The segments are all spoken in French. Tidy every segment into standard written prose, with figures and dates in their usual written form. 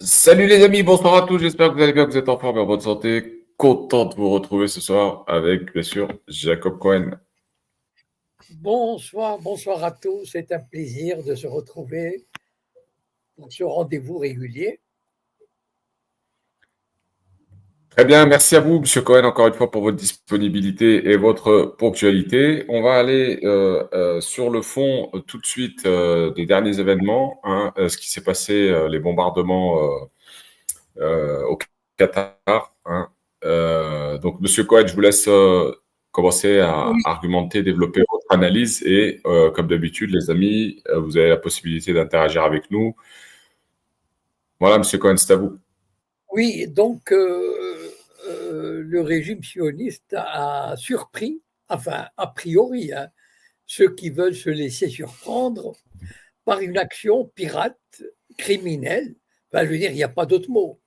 Salut les amis, bonsoir à tous, j'espère que vous allez bien, que vous êtes en forme et en bonne santé. Content de vous retrouver ce soir avec, bien sûr, Jacob Cohen. Bonsoir, bonsoir à tous. C'est un plaisir de se retrouver pour ce rendez-vous régulier. Très bien, merci à vous, Monsieur Cohen, encore une fois pour votre disponibilité et votre ponctualité. On va aller sur le fond tout de suite des derniers événements, hein, ce qui s'est passé, les bombardements au Qatar. Hein. Donc, Monsieur Cohen, je vous laisse commencer à Oui, argumenter, développer votre analyse et, comme d'habitude, les amis, vous avez la possibilité d'interagir avec nous. Voilà, Monsieur Cohen, c'est à vous. oui, donc le régime sioniste a surpris, enfin a priori, hein, ceux qui veulent se laisser surprendre par une action pirate, criminelle. Enfin, je veux dire, il n'y a pas d'autre mot.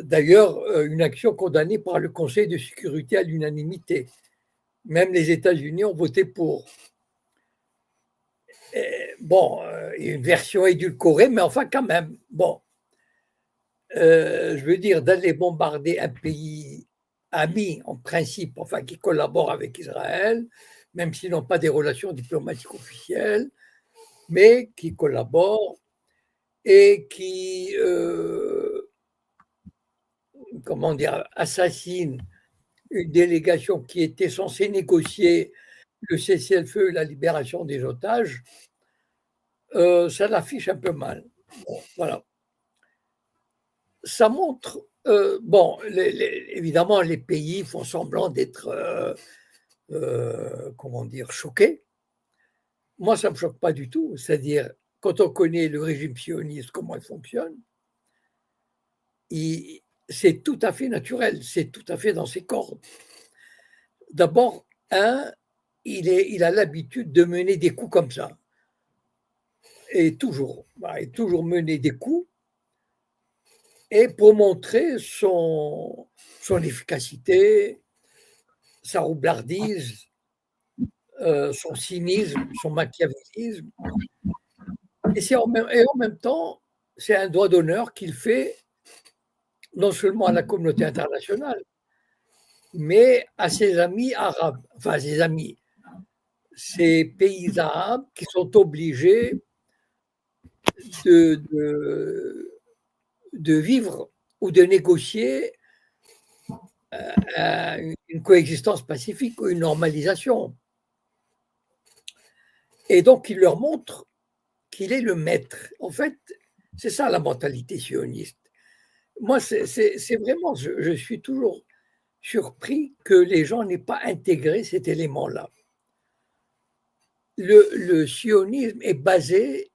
D'ailleurs, une action condamnée par le Conseil de sécurité à l'unanimité. Même les États-Unis ont voté pour. Bon, une version édulcorée, mais enfin quand même. Bon, je veux dire, d'aller bombarder un pays ami, en principe, enfin qui collabore avec Israël, même s'ils n'ont pas des relations diplomatiques officielles, mais qui collaborent et qui, comment dire, assassine une délégation qui était censée négocier le cessez-le-feu et la libération des otages, ça l'affiche un peu mal. Bon, voilà. Ça montre, bon, évidemment, les pays font semblant d'être, comment dire, choqués. Moi, ça ne me choque pas du tout. C'est-à-dire, quand on connaît le régime sioniste, comment il fonctionne, c'est tout à fait naturel, c'est tout à fait dans ses cordes. D'abord, il a l'habitude de mener des coups comme ça. Et toujours, et toujours mener des coups et pour montrer son efficacité, sa roublardise, son cynisme, son machiavélisme. Et en même temps, c'est un doigt d'honneur qu'il fait non seulement à la communauté internationale, mais à ses amis arabes, enfin ses amis, ces pays arabes qui sont obligés de, de, de vivre ou de négocier une coexistence pacifique ou une normalisation. Et donc, il leur montre qu'il est le maître. En fait, c'est ça la mentalité sioniste. Moi, c'est vraiment, je suis toujours surpris que les gens n'aient pas intégré cet élément-là. Le sionisme est basé,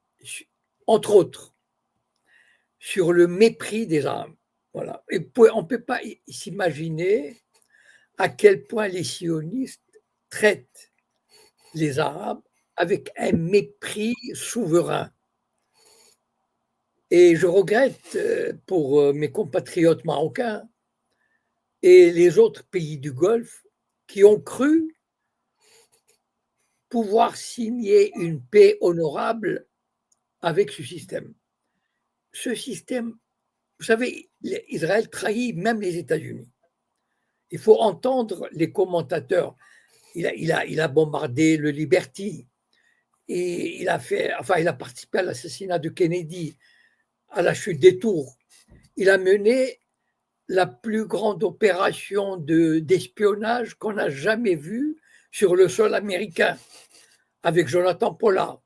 entre autres, sur le mépris des âmes. Voilà. Et on ne peut pas s'imaginer à quel point les sionistes traitent les Arabes avec un mépris souverain. Et je regrette pour mes compatriotes marocains et les autres pays du Golfe qui ont cru pouvoir signer une paix honorable avec ce système. Ce système, vous savez, Israël trahit même les États-Unis. Il faut entendre les commentateurs. Il a bombardé le Liberty et il a participé à l'assassinat de Kennedy, à la chute des tours. Il a mené la plus grande opération d'espionnage qu'on a jamais vue sur le sol américain avec Jonathan Pollard.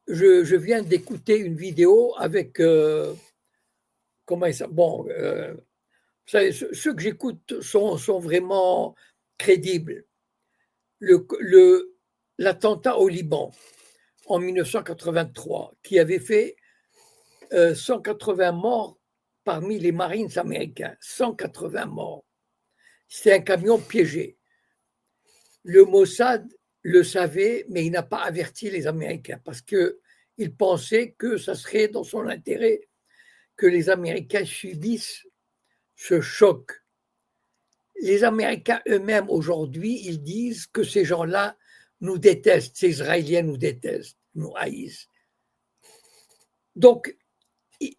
Je viens d'écouter une vidéo avec comment ça, bon, savez, ceux que j'écoute sont vraiment crédibles. L'attentat au Liban en 1983, qui avait fait 180 morts parmi les Marines américains, 180 morts. C'est un camion piégé. Le Mossad le savait, mais il n'a pas averti les Américains parce qu'il pensait que ça serait dans son intérêt que les Américains subissent ce choc. Les Américains eux-mêmes aujourd'hui, ils disent que ces gens-là nous détestent, ces Israéliens nous détestent, nous haïssent. Donc,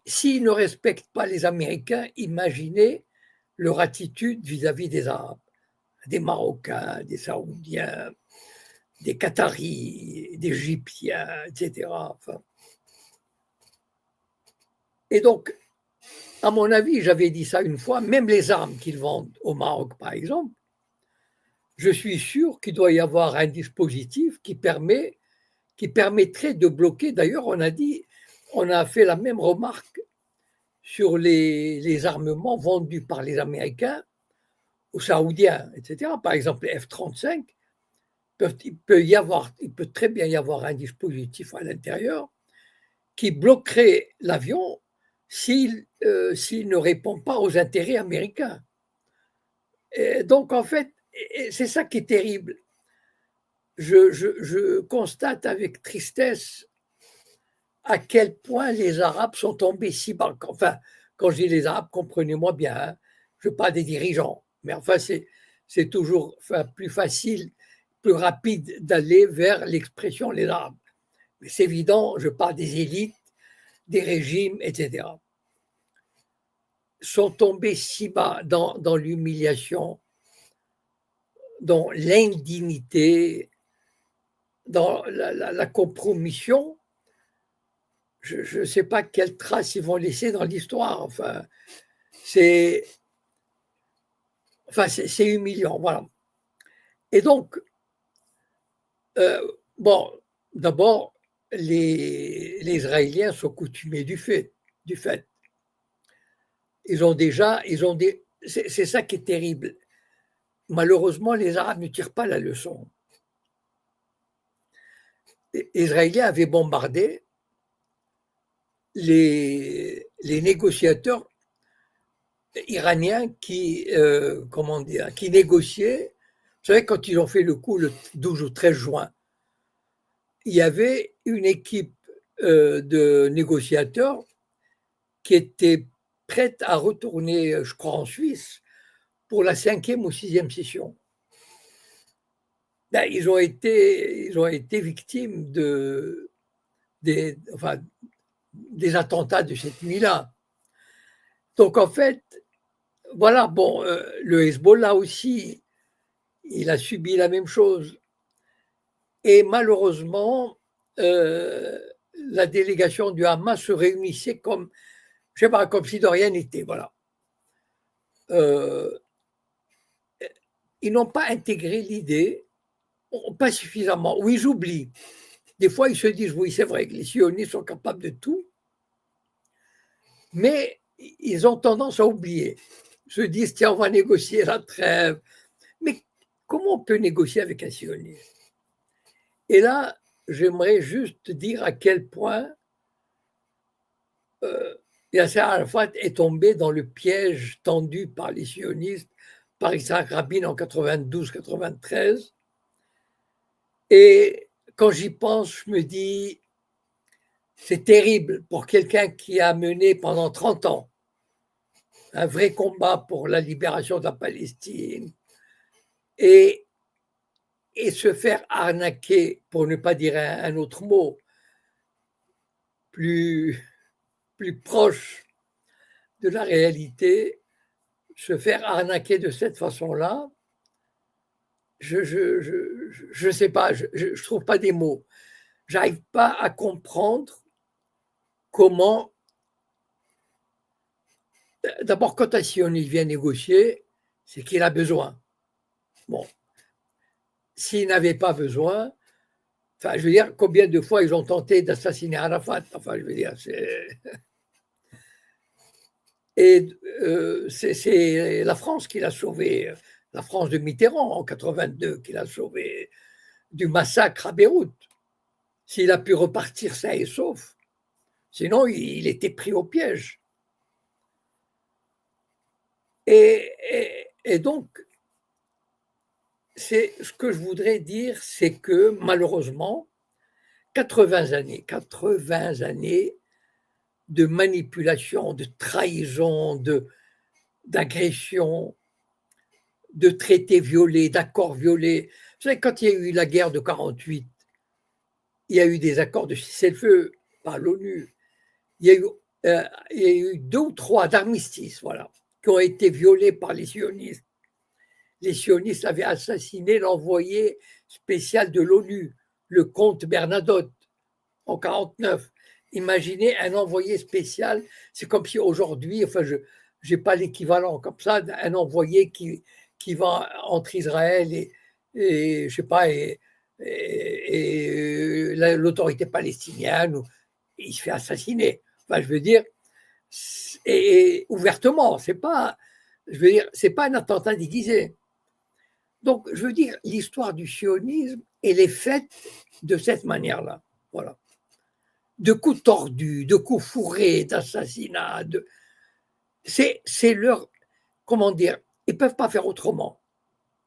s'ils ne respectent pas les Américains, imaginez leur attitude vis-à-vis des Arabes, des Marocains, des Saoudiens, des Qataris, des Égyptiens, etc. Enfin. Et donc, à mon avis, j'avais dit ça une fois, même les armes qu'ils vendent au Maroc, par exemple, je suis sûr qu'il doit y avoir un dispositif qui permettrait de bloquer. D'ailleurs, on a fait la même remarque sur les armements vendus par les Américains aux Saoudiens, etc. Par exemple, les F-35, il peut très bien y avoir un dispositif à l'intérieur qui bloquerait l'avion s'il ne répond pas aux intérêts américains. Et donc, en fait, c'est ça qui est terrible. Je constate avec tristesse à quel point les Arabes sont tombés si bas. Enfin, quand je dis les Arabes, comprenez-moi bien, hein, je parle des dirigeants. Mais enfin, c'est toujours plus facile, plus rapide d'aller vers l'expression les Arabes. Mais c'est évident, je parle des élites, des régimes, etc. Sont tombés si bas dans l'humiliation, dans l'indignité, dans la compromission. Je ne sais pas quelle trace ils vont laisser dans l'histoire. Enfin, c'est humiliant, voilà. Et donc, bon, d'abord, les Israéliens sont coutumiers du fait. C'est ça qui est terrible. Malheureusement, les Arabes ne tirent pas la leçon. Les Israéliens avaient bombardé les négociateurs iraniens qui négociaient. Vous savez, quand ils ont fait le coup le 12 ou 13 juin, il y avait une équipe de négociateurs qui était prête à retourner, je crois, en Suisse pour la 5e ou 6e session. Là, ils ont été victimes des attentats de cette nuit-là. Donc, en fait, voilà, bon, le Hezbollah aussi, il a subi la même chose. Et malheureusement, la délégation du Hamas se réunissait comme, je sais pas, comme si de rien n'était, voilà. Ils n'ont pas intégré l'idée, pas suffisamment, ou ils oublient. Des fois, ils se disent, oui, c'est vrai que les sionistes sont capables de tout, mais ils ont tendance à oublier. Ils se disent, tiens, on va négocier la trêve. Mais comment on peut négocier avec un sioniste? Et là, j'aimerais juste dire à quel point Yasser Arafat est tombé dans le piège tendu par les sionistes, par Yitzhak Rabin en 92-93. Et quand j'y pense, je me dis, c'est terrible pour quelqu'un qui a mené pendant 30 ans un vrai combat pour la libération de la Palestine et se faire arnaquer, pour ne pas dire un autre mot, plus proche de la réalité, se faire arnaquer de cette façon-là, je sais pas, je trouve pas des mots. J'arrive pas à comprendre comment. D'abord, quand un sioniste vient négocier, c'est qu'il a besoin. Bon, s'il n'avait pas besoin, enfin, je veux dire, combien de fois ils ont tenté d'assassiner Arafat? Enfin, je veux dire, c'est. Et c'est la France qui l'a sauvé, la France de Mitterrand en 82 qui l'a sauvé du massacre à Beyrouth. S'il a pu repartir sain et sauf, sinon il était pris au piège. Et donc, ce que je voudrais dire, c'est que malheureusement, 80 années de manipulation, de trahison, d'agression, de traités violés, d'accords violés. Vous savez, quand il y a eu la guerre de 48, il y a eu des accords de cessez-le-feu par l'ONU. il y a eu, il y a eu 2 ou 3 d'armistices, voilà, qui ont été violés par les sionistes. Les sionistes avaient assassiné l'envoyé spécial de l'ONU, le comte Bernadotte, en 1949. Imaginez un envoyé spécial, c'est comme si aujourd'hui, enfin, je n'ai pas l'équivalent comme ça, un envoyé qui va entre Israël et je sais pas, et l'autorité palestinienne, il se fait assassiner. Enfin, je veux dire, et ouvertement, c'est pas, je veux dire, c'est pas un attentat déguisé. Donc, je veux dire, l'histoire du sionisme, elle est faite de cette manière-là. Voilà. De coups tordus, de coups fourrés, d'assassinats. C'est leur, comment dire, ils ne peuvent pas faire autrement.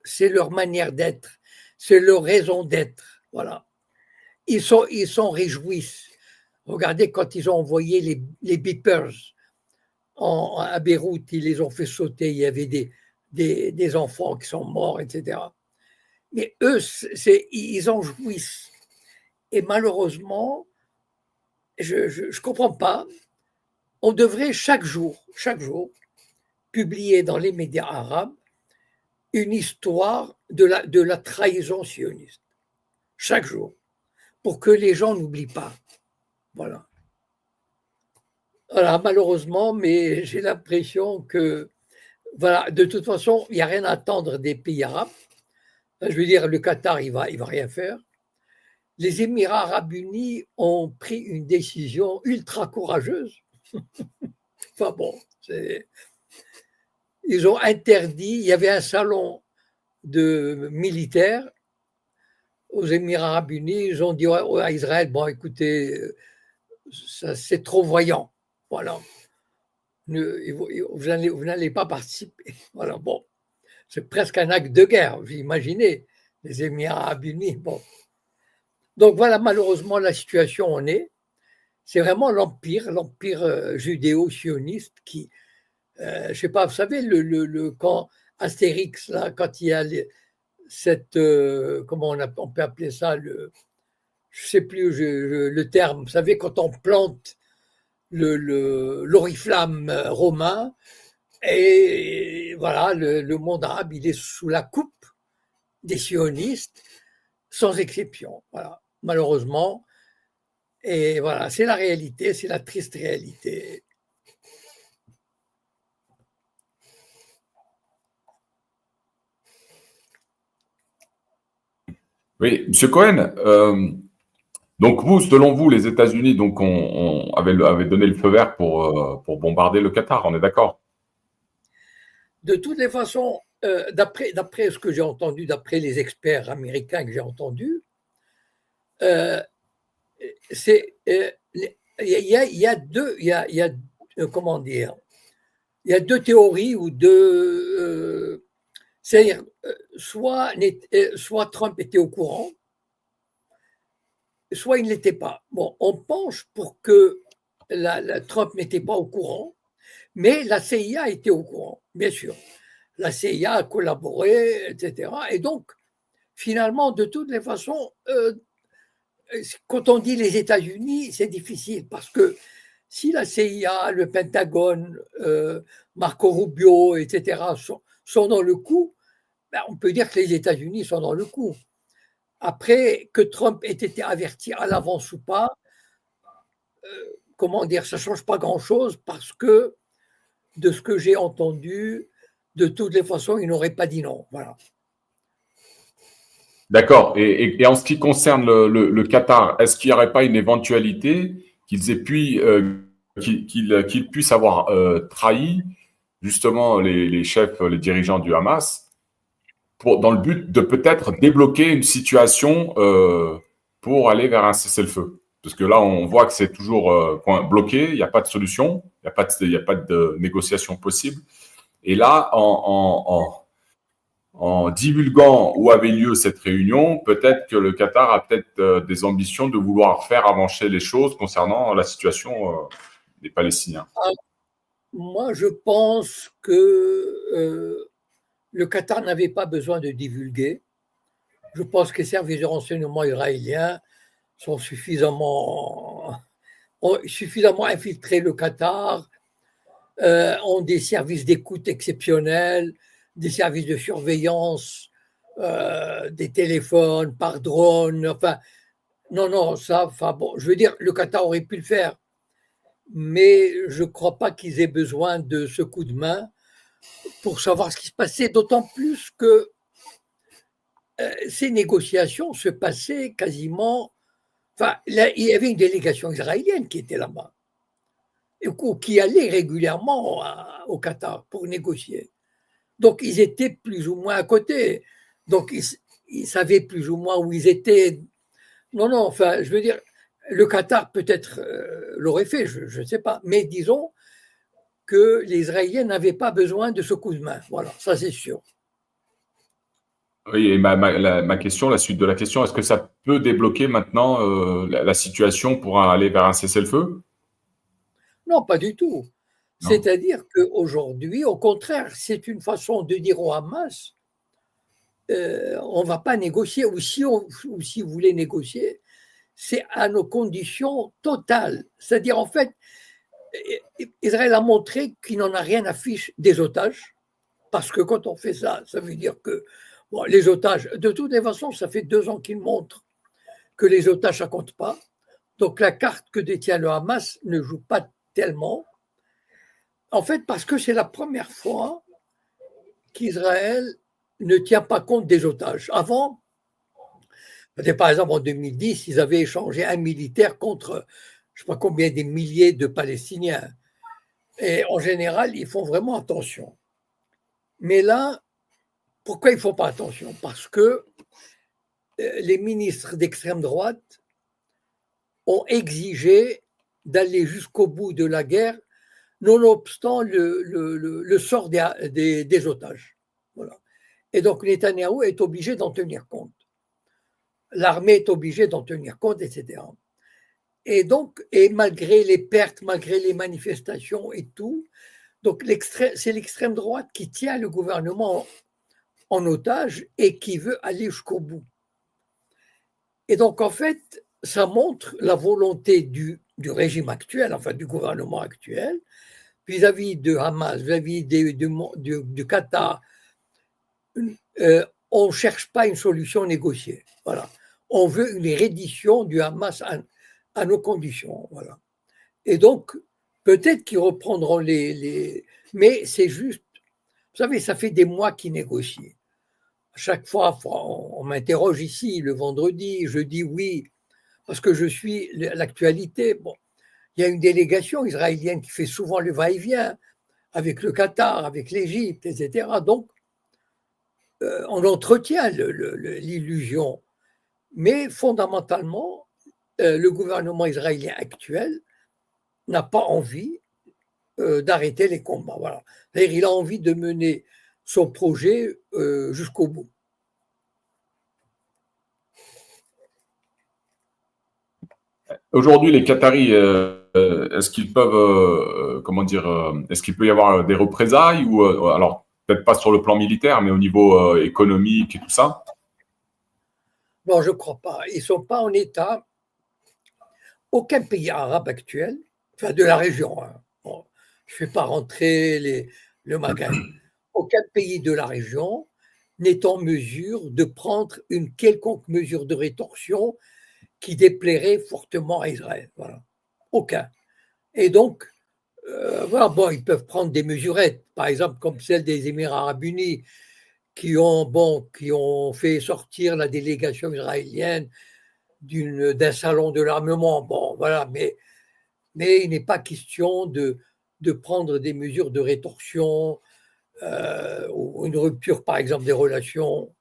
C'est leur manière d'être, c'est leur raison d'être. Voilà. Ils s'en réjouissent. Regardez quand ils ont envoyé les beepers à Beyrouth, ils les ont fait sauter. Il y avait des enfants qui sont morts, etc. Mais eux, ils en jouissent. Et malheureusement, je ne comprends pas. On devrait chaque jour, publier dans les médias arabes une histoire de la trahison sioniste. Chaque jour. Pour que les gens n'oublient pas. Voilà. Voilà, malheureusement, mais j'ai l'impression que, voilà, de toute façon, il n'y a rien à attendre des pays arabes. Je veux dire, le Qatar, il va rien faire. Les Émirats arabes unis ont pris une décision ultra courageuse. Enfin bon, ils ont interdit, il y avait un salon de militaires aux Émirats arabes unis, ils ont dit à Israël, bon écoutez, c'est trop voyant, voilà. Vous n'allez pas participer. Voilà, bon. C'est presque un acte de guerre, vous imaginez, les Émirats arabes unis. Bon. Donc voilà, malheureusement, la situation en est. C'est vraiment l'empire judéo-sioniste qui, je ne sais pas, vous savez, quand Astérix, là, quand il y a cette, comment on peut appeler ça, je ne sais plus le terme, vous savez, quand on plante l'oriflamme romain, et voilà, le monde arabe, il est sous la coupe des sionistes, sans exception. Voilà, malheureusement. Et voilà, c'est la réalité, c'est la triste réalité. Oui, Monsieur Cohen, donc vous, selon vous, les États-Unis donc avaient donné le feu vert pour bombarder le Qatar, on est d'accord? De toutes les façons, d'après ce que j'ai entendu, d'après les experts américains que j'ai entendus, c'est il y a deux, comment dire, il y a deux théories ou deux, c'est-à-dire soit Trump était au courant, soit il ne l'était pas. Bon, on penche pour que Trump n'était pas au courant, mais la CIA était au courant, bien sûr. La CIA a collaboré, etc. Et donc, finalement, de toutes les façons, quand on dit les États-Unis, c'est difficile parce que si la CIA, le Pentagone, Marco Rubio, etc., sont dans le coup, ben on peut dire que les États-Unis sont dans le coup. Après, que Trump ait été averti à l'avance ou pas, comment dire, ça ne change pas grand-chose parce que, de ce que j'ai entendu, de toutes les façons, il n'aurait pas dit non. Voilà. D'accord. Et en ce qui concerne le Qatar, est-ce qu'il n'y aurait pas une éventualité qu'ils puissent avoir trahi justement les chefs, les dirigeants du Hamas, dans le but de peut-être débloquer une situation pour aller vers un cessez-le-feu? Parce que là, on voit que c'est toujours bloqué, il n'y a pas de solution, il n'y a pas de négociation possible. Et là, en divulguant où avait lieu cette réunion, peut-être que le Qatar a peut-être des ambitions de vouloir faire avancer les choses concernant la situation des Palestiniens. Moi, je pense que le Qatar n'avait pas besoin de divulguer. Je pense que les services de renseignement israéliens sont suffisamment, ont suffisamment infiltré le Qatar, ont des services d'écoute exceptionnels, des services de surveillance, des téléphones par drone. Enfin, non, ça, enfin bon, je veux dire, le Qatar aurait pu le faire, mais je ne crois pas qu'ils aient besoin de ce coup de main pour savoir ce qui se passait, d'autant plus que ces négociations se passaient quasiment. Enfin, là, il y avait une délégation israélienne qui était là-bas, qui allait régulièrement au Qatar pour négocier. Donc, ils étaient plus ou moins à côté. Donc, ils savaient plus ou moins où ils étaient. Non, enfin, je veux dire, le Qatar peut-être l'aurait fait, je ne sais pas. Mais disons que les Israéliens n'avaient pas besoin de ce coup de main. Voilà, ça c'est sûr. Oui, et ma question, la suite de la question, est-ce que ça peut débloquer maintenant la situation pour aller vers un cessez-le-feu? Non, pas du tout. Non. C'est-à-dire qu'aujourd'hui, au contraire, c'est une façon de dire au Hamas, on ne va pas négocier, ou si vous voulez négocier, c'est à nos conditions totales. C'est-à-dire, en fait, Israël a montré qu'il n'en a rien à fiche des otages, parce que quand on fait ça, ça veut dire que bon, les otages, de toutes les façons, ça fait 2 ans qu'ils montrent que les otages, ça ne compte pas. Donc la carte que détient le Hamas ne joue pas tellement. En fait, parce que c'est la première fois qu'Israël ne tient pas compte des otages. Avant, par exemple en 2010, ils avaient échangé un militaire contre je ne sais pas combien des milliers de Palestiniens. Et en général, ils font vraiment attention. Mais là, pourquoi ils ne font pas attention? Parce que les ministres d'extrême droite ont exigé d'aller jusqu'au bout de la guerre, nonobstant le sort des otages. Voilà. Et donc Netanyahou est obligé d'en tenir compte. L'armée est obligée d'en tenir compte, etc. Et donc, et malgré les pertes, malgré les manifestations et tout, donc c'est l'extrême droite qui tient le gouvernement en otage et qui veut aller jusqu'au bout. Et donc, en fait, ça montre la volonté du régime actuel, enfin du gouvernement actuel, vis-à-vis de Hamas, vis-à-vis du Qatar. On ne cherche pas une solution négociée. Voilà. On veut une reddition du Hamas à nos conditions. Voilà. Et donc, peut-être qu'ils reprendront Mais c'est juste, vous savez, ça fait des mois qu'ils négocient. À chaque fois, on m'interroge ici le vendredi, je dis oui, parce que je suis l'actualité. Bon, il y a une délégation israélienne qui fait souvent le va-et-vient avec le Qatar, avec l'Égypte, etc. Donc, on entretient l'illusion. Mais fondamentalement, le gouvernement israélien actuel n'a pas envie d'arrêter les combats. Voilà. C'est-à-dire, il a envie de mener son projet jusqu'au bout. Aujourd'hui, les Qataris, est-ce qu'ils peuvent, comment dire, est-ce qu'il peut y avoir des représailles ou alors peut-être pas sur le plan militaire, mais au niveau économique et tout ça? Non, je ne crois pas. Ils ne sont pas en état. Aucun pays arabe actuel, enfin de la région, hein. Bon, je ne fais pas rentrer le Maghreb, aucun pays de la région n'est en mesure de prendre une quelconque mesure de rétorsion qui déplairait fortement à Israël. Voilà. Aucun. Et donc, voilà, bon, ils peuvent prendre des mesurettes, par exemple comme celle des Émirats arabes unis, qui ont fait sortir la délégation israélienne d'un salon de l'armement. Bon, voilà, mais il n'est pas question de prendre des mesures de rétorsion ou une rupture, par exemple, des relations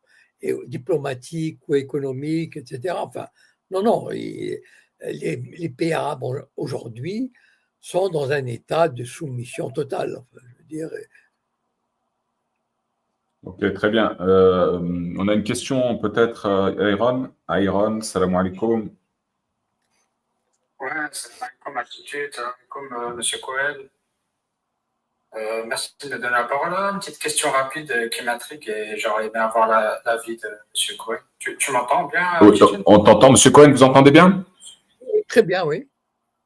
diplomatiques ou économiques, etc. Enfin, non, les pays arabes aujourd'hui sont dans un état de soumission totale. Enfin, je veux dire. Ok, très bien. On a une question peut-être, Iron, salam alaikum. Ouais, c'est comme attitude, comme Monsieur Cohen. Merci de me donner la parole. Une petite question rapide qui m'intrigue et j'aurais aimé avoir l'avis de Monsieur Cohen. Tu m'entends bien? Oui, on t'entend, Monsieur Cohen, vous entendez bien? Très bien, oui.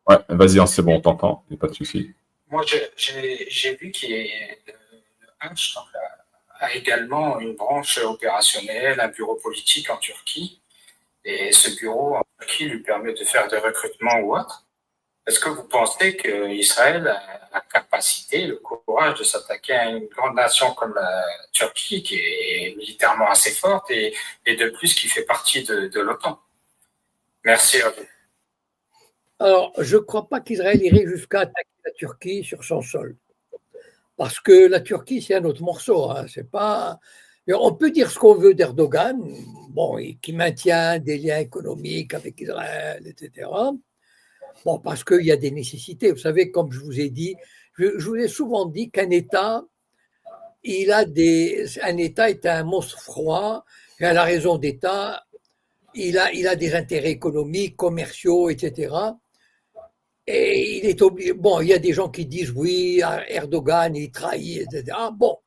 Ouais, vas-y, hein, c'est bon, on t'entend, il n'y a pas de souci. Moi, j'ai vu qu'il y a le Hutch donc, a également une branche opérationnelle, un bureau politique en Turquie. Et ce bureau en Turquie lui permet de faire des recrutements ou autre. Est-ce que vous pensez qu'Israël a la capacité, le courage de s'attaquer à une grande nation comme la Turquie, qui est militairement assez forte et de plus qui fait partie de l'OTAN? Merci à vous. Alors, je ne crois pas qu'Israël irait jusqu'à attaquer la Turquie sur son sol. Parce que la Turquie, c'est un autre morceau. Hein. C'est pas... On peut dire ce qu'on veut d'Erdogan, bon, qui maintient des liens économiques avec Israël, etc. Bon, parce qu'il y a des nécessités. Vous savez, comme je vous ai dit, je vous ai souvent dit qu'un État, un État est un monstre froid, et à la raison d'État, il a des intérêts économiques, commerciaux, etc. Et il est obligé. Bon, il y a des gens qui disent oui, Erdogan, il trahit, etc. Bon,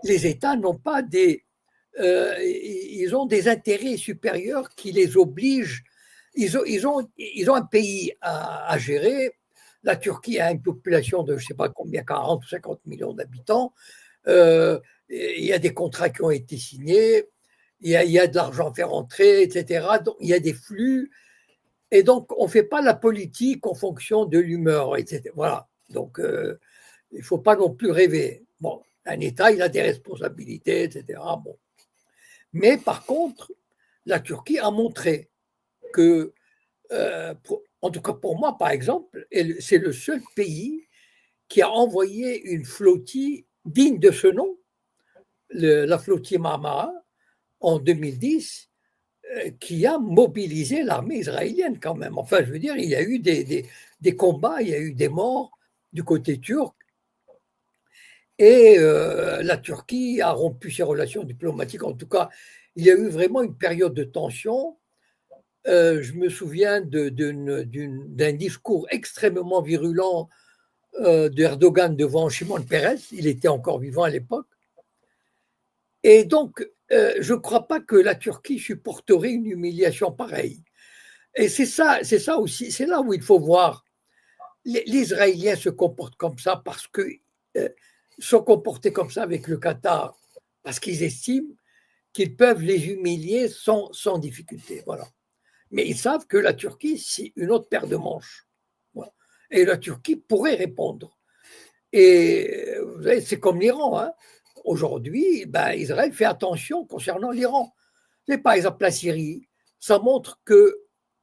les États n'ont pas ils ont des intérêts supérieurs qui les obligent. Ils ont un pays à gérer. La Turquie a une population de je ne sais pas combien, 40 ou 50 millions d'habitants. Il y a des contrats qui ont été signés. Il y a de l'argent à faire entrer, etc. Donc, il y a des flux. Et donc, on ne fait pas la politique en fonction de l'humeur, etc. Voilà. Donc, il ne faut pas non plus rêver. Bon, un État, il a des responsabilités, etc. Bon. Mais par contre, la Turquie a montré que, en tout cas pour moi, par exemple, c'est le seul pays qui a envoyé une flottille digne de ce nom, la flottille Marmara, en 2010, qui a mobilisé l'armée israélienne quand même. Enfin, je veux dire, il y a eu des combats, il y a eu des morts du côté turc. Et la Turquie a rompu ses relations diplomatiques. En tout cas, il y a eu vraiment une période de tension. Je me souviens d'un discours extrêmement virulent d'Erdogan devant Shimon Peres. Il était encore vivant à l'époque. Et donc, je ne crois pas que la Turquie supporterait une humiliation pareille. Et c'est ça aussi, c'est là où il faut voir. Les Israéliens se comportent comme ça parce qu'ils sont comportés comme ça avec le Qatar, parce qu'ils estiment qu'ils peuvent les humilier sans difficulté. Voilà. Mais ils savent que la Turquie, c'est une autre paire de manches. Voilà. Et la Turquie pourrait répondre. Et vous savez, c'est comme l'Iran. Hein. Aujourd'hui, Israël fait attention concernant l'Iran. Par exemple, la Syrie, ça montre que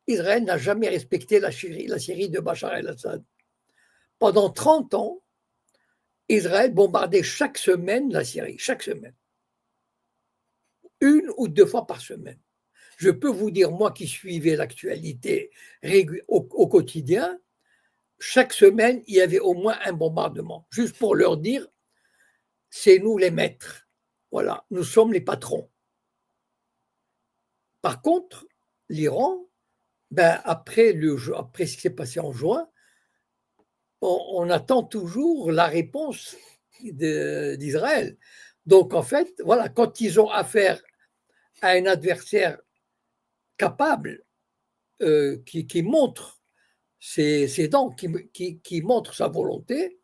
Israël n'a jamais respecté la Syrie de Bachar el-Assad. Pendant 30 ans, Israël bombardait chaque semaine la Syrie, chaque semaine. 1 ou 2 fois par semaine. Je peux vous dire, moi qui suivais l'actualité au quotidien, chaque semaine, il y avait au moins un bombardement, juste pour leur dire, c'est nous les maîtres. Voilà, nous sommes les patrons. Par contre, l'Iran, après ce qui s'est passé en juin, on attend toujours la réponse d'Israël. Donc, en fait, voilà, quand ils ont affaire à un adversaire capable, qui montre ses dents, qui montre sa volonté,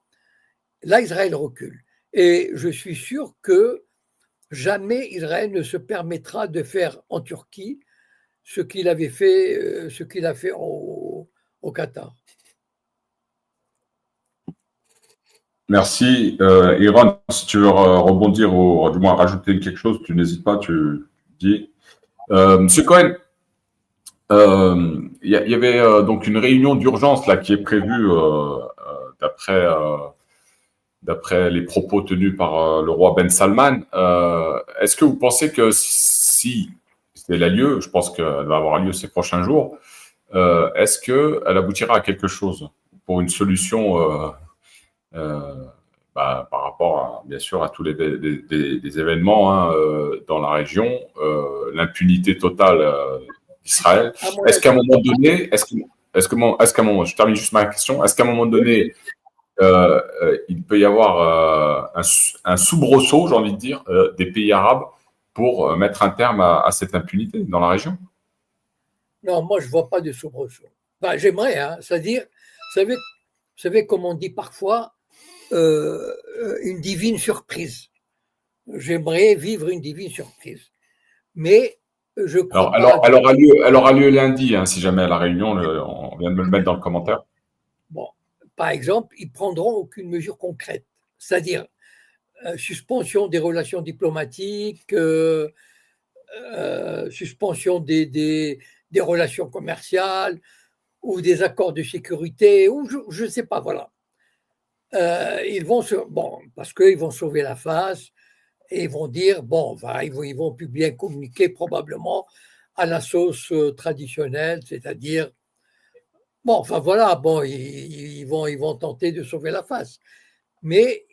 là, Israël recule. Et je suis sûr que jamais Israël ne se permettra de faire en Turquie ce qu'il a fait au Qatar. Merci. Iran, si tu veux rebondir ou du moins rajouter quelque chose, tu n'hésites pas, tu dis. Monsieur Cohen, il y avait donc une réunion d'urgence là qui est prévue d'après les propos tenus par le roi Ben Salman. Est-ce que vous pensez que si elle a lieu, je pense qu'elle va avoir lieu ces prochains jours, est-ce qu'elle aboutira à quelque chose pour une solution par rapport, bien sûr, à tous les événements dans la région, l'impunité totale d'Israël. Est-ce qu'à un moment donné, je termine juste ma question, est-ce qu'à un moment donné, il peut y avoir un soubresaut, j'ai envie de dire, des pays arabes pour mettre un terme à cette impunité dans la région? Non, moi, je ne vois pas de soubresaut. J'aimerais, hein, c'est-à-dire, Vous savez comme on dit parfois, une divine surprise. J'aimerais vivre une divine surprise. Mais je crois pas. Elle aura lieu lundi, hein, si jamais à la réunion, on vient de me le mettre dans le commentaire. Bon, par exemple, ils prendront aucune mesure concrète, c'est-à-dire suspension des relations diplomatiques, suspension des relations commerciales ou des accords de sécurité, ou je ne sais pas, voilà. Ils vont parce qu'ils vont sauver la face et ils vont dire, bon, ils vont publier un communiqué probablement à la sauce traditionnelle, c'est-à-dire, bon, enfin voilà, bon, ils vont tenter de sauver la face. Mais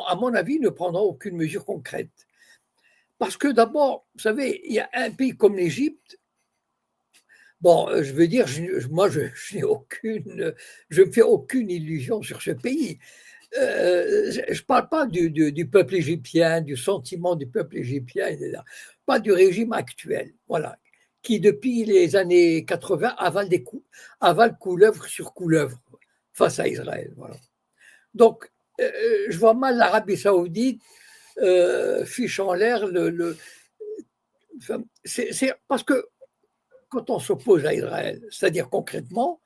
à mon avis, ils ne prendront aucune mesure concrète. Parce que d'abord, vous savez, il y a un pays comme l'Égypte. Bon, je veux dire, moi, je me fais aucune illusion sur ce pays. Je ne parle pas du peuple égyptien, du sentiment du peuple égyptien, etc. Pas du régime actuel, voilà, qui depuis les années 80 avale couleuvre sur couleuvre face à Israël. Voilà. Donc, je vois mal l'Arabie Saoudite fiche en l'air c'est parce que quand on s'oppose à Israël, c'est-à-dire concrètement,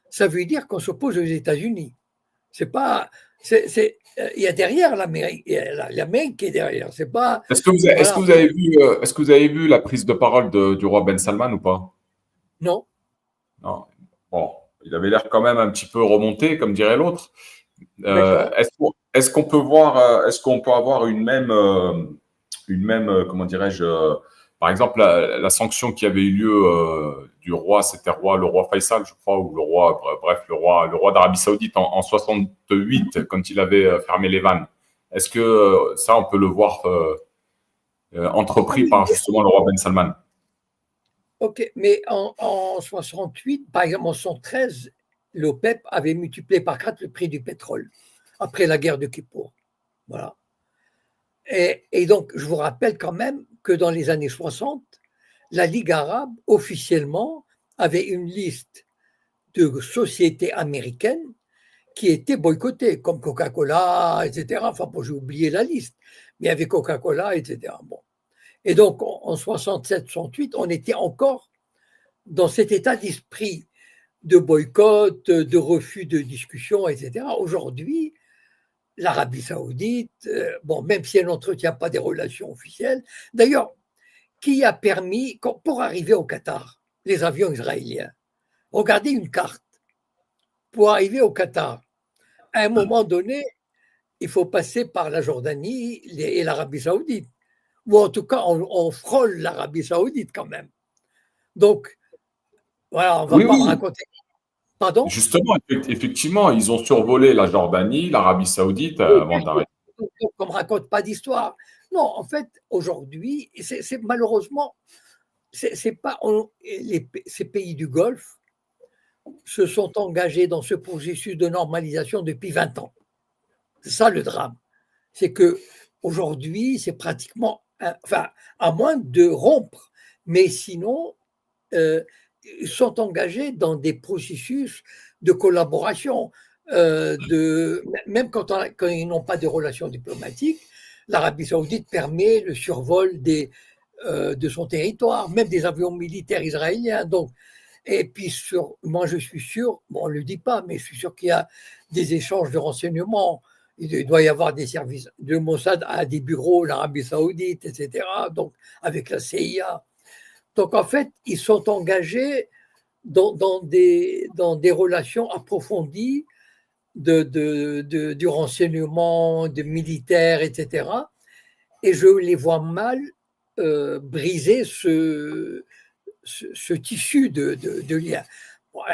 ça veut dire qu'on s'oppose aux États-Unis. C'est pas, il y a derrière l'Amérique, l'Amérique qui est derrière. C'est pas. Est-ce que vous avez vu la prise de parole du roi Ben Salman ou pas? Non. Non. Bon, il avait l'air quand même un petit peu remonté, comme dirait l'autre. Est-ce qu'on peut voir, est-ce qu'on peut avoir une même, comment dirais-je, par exemple, la sanction qui avait eu lieu du roi, c'était le roi Faisal, je crois, ou le roi, bref, le roi d'Arabie Saoudite en 68, quand il avait fermé les vannes. Est-ce que ça, on peut le voir entrepris par justement le roi Ben Salman? Ok, mais en 68, par exemple en 113, l'OPEP avait multiplié par 4 le prix du pétrole après la guerre de Kippour. Voilà. Et donc, je vous rappelle quand même que dans les années 60, la Ligue arabe, officiellement, avait une liste de sociétés américaines qui étaient boycottées, comme Coca-Cola, etc. Enfin, bon, j'ai oublié la liste, mais il y avait Coca-Cola, etc. Bon. Et donc, en 67-68, on était encore dans cet état d'esprit de boycott, de refus de discussion, etc. Aujourd'hui, l'Arabie Saoudite, bon, même si elle n'entretient pas des relations officielles, d'ailleurs, qui a permis, pour arriver au Qatar, les avions israéliens, regardez une carte, pour arriver au Qatar, à un moment donné, il faut passer par la Jordanie et l'Arabie Saoudite, ou en tout cas, on frôle l'Arabie Saoudite quand même. Donc, voilà, on ne va pas me raconter. Pardon? Justement, effectivement, ils ont survolé la Jordanie, l'Arabie Saoudite avant d'arrêter. Donc, on ne me raconte pas d'histoire. Non, en fait, aujourd'hui, malheureusement, c'est pas ces pays du Golfe se sont engagés dans ce processus de normalisation depuis 20 ans. C'est ça le drame. C'est que aujourd'hui, c'est pratiquement, enfin, à moins de rompre, mais sinon, ils sont engagés dans des processus de collaboration. Même quand ils n'ont pas de relations diplomatiques, l'Arabie Saoudite permet le survol de son territoire, même des avions militaires israéliens. Donc, et puis, moi, je suis sûr, bon, on ne le dit pas, mais je suis sûr qu'il y a des échanges de renseignements. Il doit y avoir des services de Mossad à des bureaux, l'Arabie Saoudite, etc. Donc, avec la CIA. Donc, en fait, ils sont engagés dans des relations approfondies du renseignement, de militaires, etc. Et je les vois mal briser ce tissu de lien.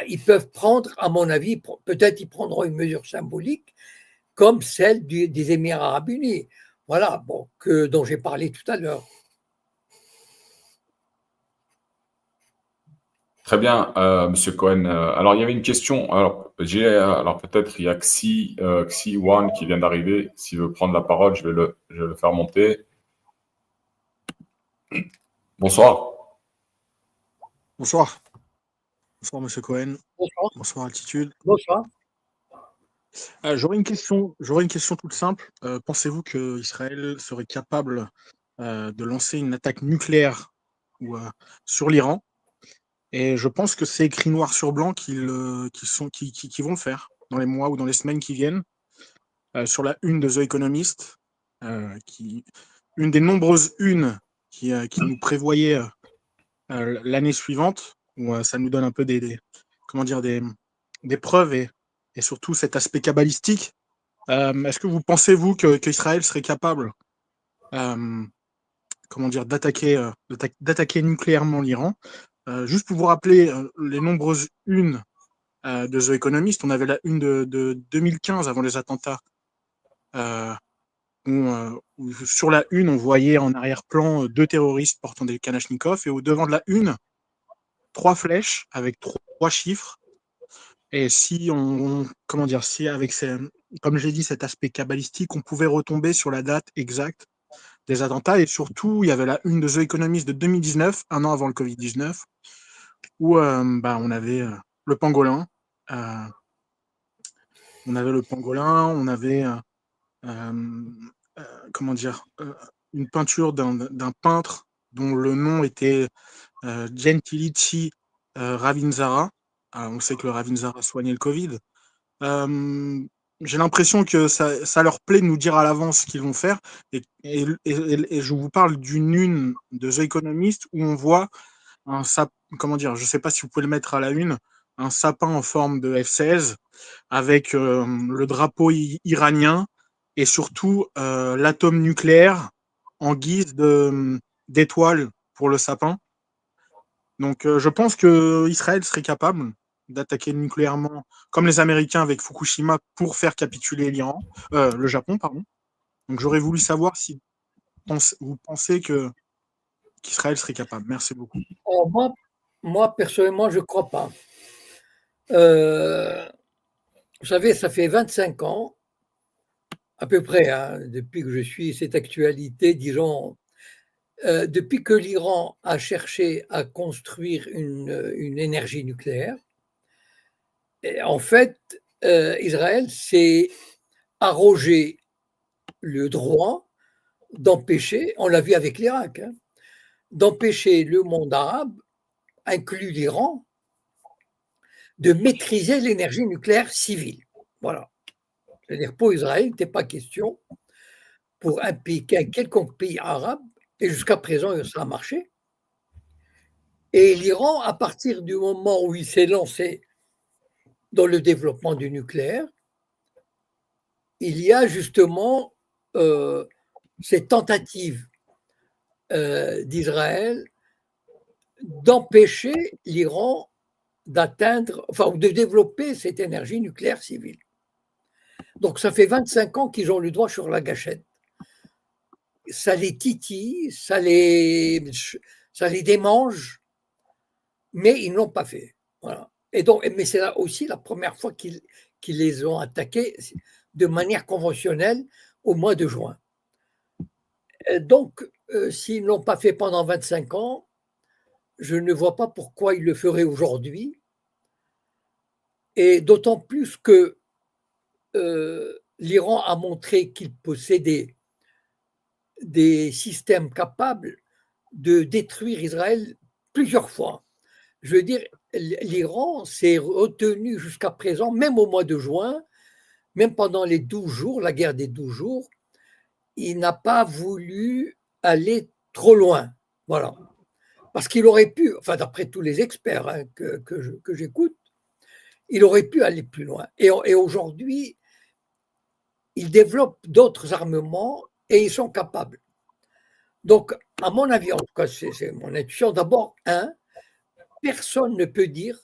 Ils peuvent prendre, à mon avis, peut-être ils prendront une mesure symbolique comme celle des Émirats arabes unis, voilà, bon, dont j'ai parlé tout à l'heure. Très bien, Monsieur Cohen. Alors, il y avait une question. Alors, peut-être il y a Xi Wan qui vient d'arriver. S'il veut prendre la parole, je vais le faire monter. Bonsoir. Bonsoir. Bonsoir, Monsieur Cohen. Bonsoir. Bonsoir, Altitude. Bonsoir. J'aurais une question toute simple. Pensez-vous que Israël serait capable de lancer une attaque nucléaire ou, sur l'Iran? Et je pense que c'est écrit noir sur blanc qu'ils vont le faire dans les mois ou dans les semaines qui viennent. Sur la une de The Economist, qui, une des nombreuses unes qui nous prévoyait l'année suivante, où ça nous donne un peu comment dire, des preuves et surtout cet aspect kabbalistique. Est-ce que vous pensez, vous, qu'Israël serait capable comment dire, d'attaquer nucléairement l'Iran? Juste pour vous rappeler les nombreuses unes de The Economist, on avait la une de 2015 avant les attentats, où sur la une, on voyait en arrière-plan deux terroristes portant des Kalachnikov et au devant de la une, trois flèches avec trois chiffres. Et si comment dire, si avec comme j'ai dit, cet aspect kabbalistique, on pouvait retomber sur la date exacte des attentats. Et surtout, il y avait la une de The Economist de 2019, un an avant le Covid-19, où on avait le pangolin. Euh, on avait comment dire, une peinture d'un peintre dont le nom était Gentilici Ravinzara. On sait que le Ravinzara soignait le Covid. J'ai l'impression que ça leur plaît de nous dire à l'avance ce qu'ils vont faire. Et je vous parle d'une une de The Economist où on voit comment dire, je ne sais pas si vous pouvez le mettre à la une, un sapin en forme de F-16 avec le drapeau iranien et surtout l'atome nucléaire en guise d'étoile pour le sapin. Donc je pense que Israël serait capable d'attaquer nucléairement, comme les Américains avec Fukushima, pour faire capituler le Japon, pardon. Donc j'aurais voulu savoir si vous pensez qu'Israël serait capable. Merci beaucoup. Alors moi, personnellement, je ne crois pas. Vous savez, ça fait 25 ans, à peu près, hein, depuis que je suis cette actualité, disons, depuis que l'Iran a cherché à construire une énergie nucléaire. Et en fait, Israël s'est arrogé le droit d'empêcher, on l'a vu avec l'Irak, hein, d'empêcher le monde arabe, inclus l'Iran, de maîtriser l'énergie nucléaire civile. Voilà. C'est-à-dire pour Israël, il n'était pas question pour un quelconque pays arabe, et jusqu'à présent, ça a marché. Et l'Iran, à partir du moment où il s'est lancé dans le développement du nucléaire, il y a justement cette tentative d'Israël d'empêcher l'Iran d'atteindre, enfin, de développer cette énergie nucléaire civile. Donc, ça fait 25 ans qu'ils ont le doigt sur la gâchette. Ça les titille, ça les démange, mais ils ne l'ont pas fait. Voilà. Et donc, mais c'est là aussi la première fois qu'ils les ont attaqués de manière conventionnelle au mois de juin. Et donc, s'ils ne l'ont pas fait pendant 25 ans, je ne vois pas pourquoi ils le feraient aujourd'hui. Et d'autant plus que l'Iran a montré qu'il possédait des systèmes capables de détruire Israël plusieurs fois. Je veux dire, l'Iran s'est retenu jusqu'à présent, même au mois de juin, même pendant les 12 jours, la guerre des 12 jours, il n'a pas voulu aller trop loin. Voilà. Parce qu'il aurait pu, enfin d'après tous les experts hein, que j'écoute, il aurait pu aller plus loin. Et aujourd'hui, ils développent d'autres armements et ils sont capables. Donc, à mon avis, en tout cas, c'est mon intuition, d'abord, personne ne peut dire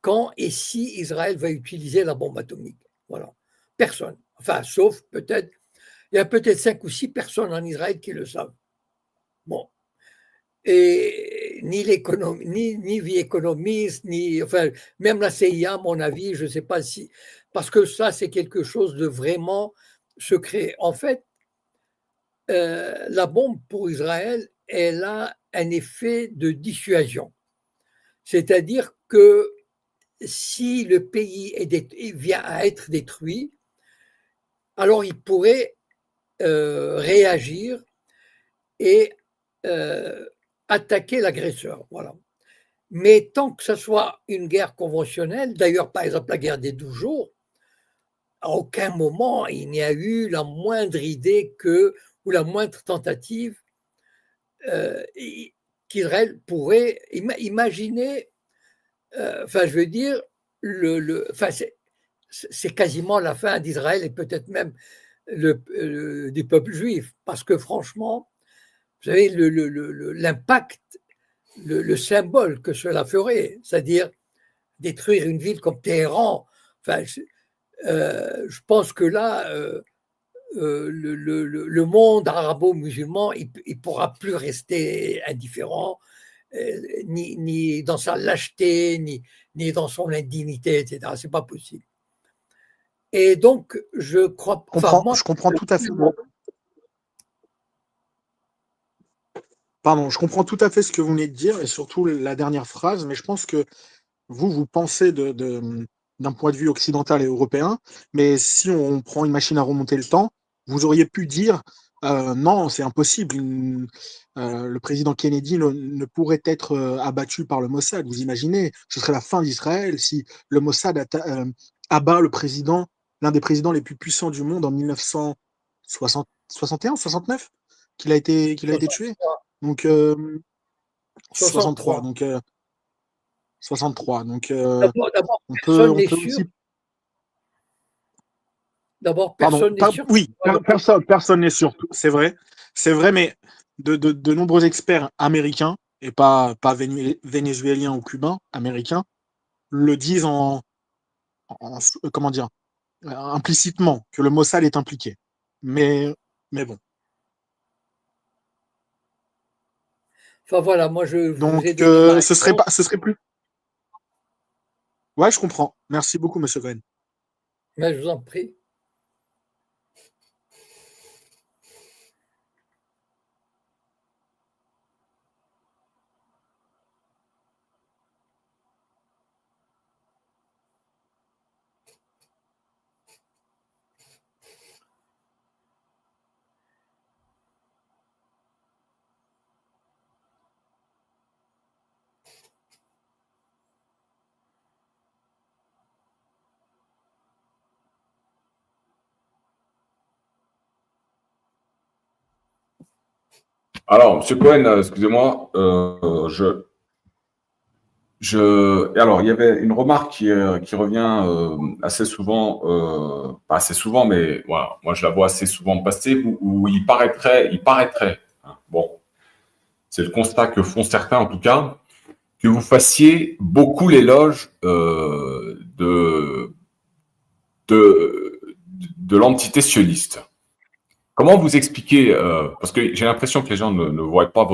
quand et si Israël va utiliser la bombe atomique. Voilà. Personne. Enfin, sauf peut-être, il y a peut-être 5 ou 6 personnes en Israël qui le savent. Bon. Et ni l'économie, ni vie économiste, ni, enfin, même la CIA, à mon avis, je ne sais pas si, parce que ça, c'est quelque chose de vraiment secret. En fait, la bombe pour Israël, elle a un effet de dissuasion. C'est-à-dire que si le pays vient à être détruit, alors il pourrait réagir et attaquer l'agresseur. Voilà. Mais tant que ce soit une guerre conventionnelle, d'ailleurs, par exemple, la guerre des 12 jours, à aucun moment il n'y a eu la moindre idée ou la moindre tentative qu'Israël pourrait imaginer. Enfin, je veux dire, c'est quasiment la fin d'Israël et peut-être même du peuple juif, parce que franchement, vous savez, l'impact, le symbole que cela ferait, c'est-à-dire détruire une ville comme Téhéran, enfin, je pense que là, le monde arabo-musulman, il ne pourra plus rester indifférent, ni dans sa lâcheté, ni dans son indignité, etc. C'est pas possible. Et donc, je crois. Je comprends tout à fait. Pardon, je comprends tout à fait ce que vous venez de dire et surtout la dernière phrase, mais je pense que vous pensez d'un point de vue occidental et européen, mais si on prend une machine à remonter le temps, vous auriez pu dire non, c'est impossible. Le président Kennedy ne pourrait être abattu par le Mossad. Vous imaginez, ce serait la fin d'Israël si le Mossad abat l'un des présidents les plus puissants du monde en 1961, 69, qu'il a été tué. Donc 63. 63. Donc 63. Donc D'abord, on personne peut n'est sûr. aussi. D'abord, Pardon, personne n'est sûr. oui, personne n'est sûr. C'est vrai, mais de nombreux experts américains et pas vénézuéliens ou cubains, américains, le disent comment dire, implicitement que le Mossad est impliqué. Mais bon. Enfin voilà, moi je Donc vous ai donné ma ce serait réponse. ce serait plus. Ouais, je comprends. Merci beaucoup, Monsieur Cohen. Mais je vous en prie. Alors, Monsieur Cohen, excusez-moi, alors, il y avait une remarque qui revient assez souvent, pas assez souvent, mais voilà, moi je la vois assez souvent passer, où il paraîtrait, hein, bon, c'est le constat que font certains en tout cas, que vous fassiez beaucoup l'éloge de l'entité sioniste. Comment vous expliquez, parce que j'ai l'impression que les gens ne voient pas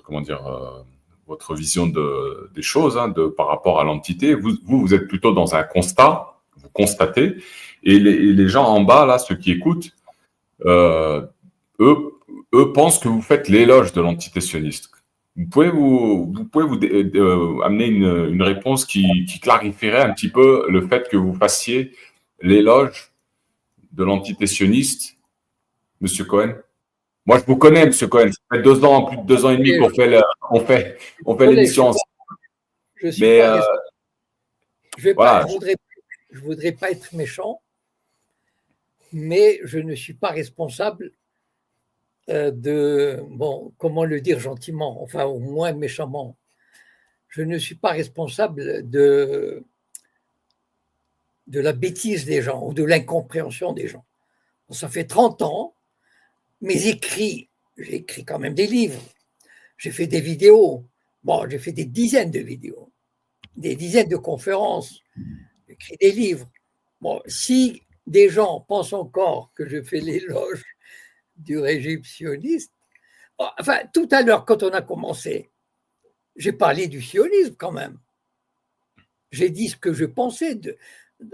comment dire, votre vision des choses, hein, par rapport à l'entité. Vous êtes plutôt dans un constat, vous constatez, et les gens en bas, là, ceux qui écoutent, eux pensent que vous faites l'éloge de l'entité sioniste. Vous pouvez amener une réponse qui clarifierait un petit peu le fait que vous fassiez l'éloge de l'entité sioniste, Monsieur Cohen? Moi, je vous connais, Monsieur Cohen. Ça fait 2 ans, plus de 2 ans et demi qu'on fait l'émission ensemble. Je suis Mais pas voilà. je voudrais pas être méchant, mais je ne suis pas responsable comment le dire gentiment, enfin au moins méchamment. Je ne suis pas responsable de la bêtise des gens ou de l'incompréhension des gens. Ça fait 30 ans, mes écrits, j'ai écrit quand même des livres, j'ai fait des vidéos, j'ai fait des dizaines de vidéos, des dizaines de conférences, j'ai écrit des livres. Si des gens pensent encore que je fais l'éloge du régime sioniste, enfin, tout à l'heure, quand on a commencé, j'ai parlé du sionisme quand même. J'ai dit ce que je pensais de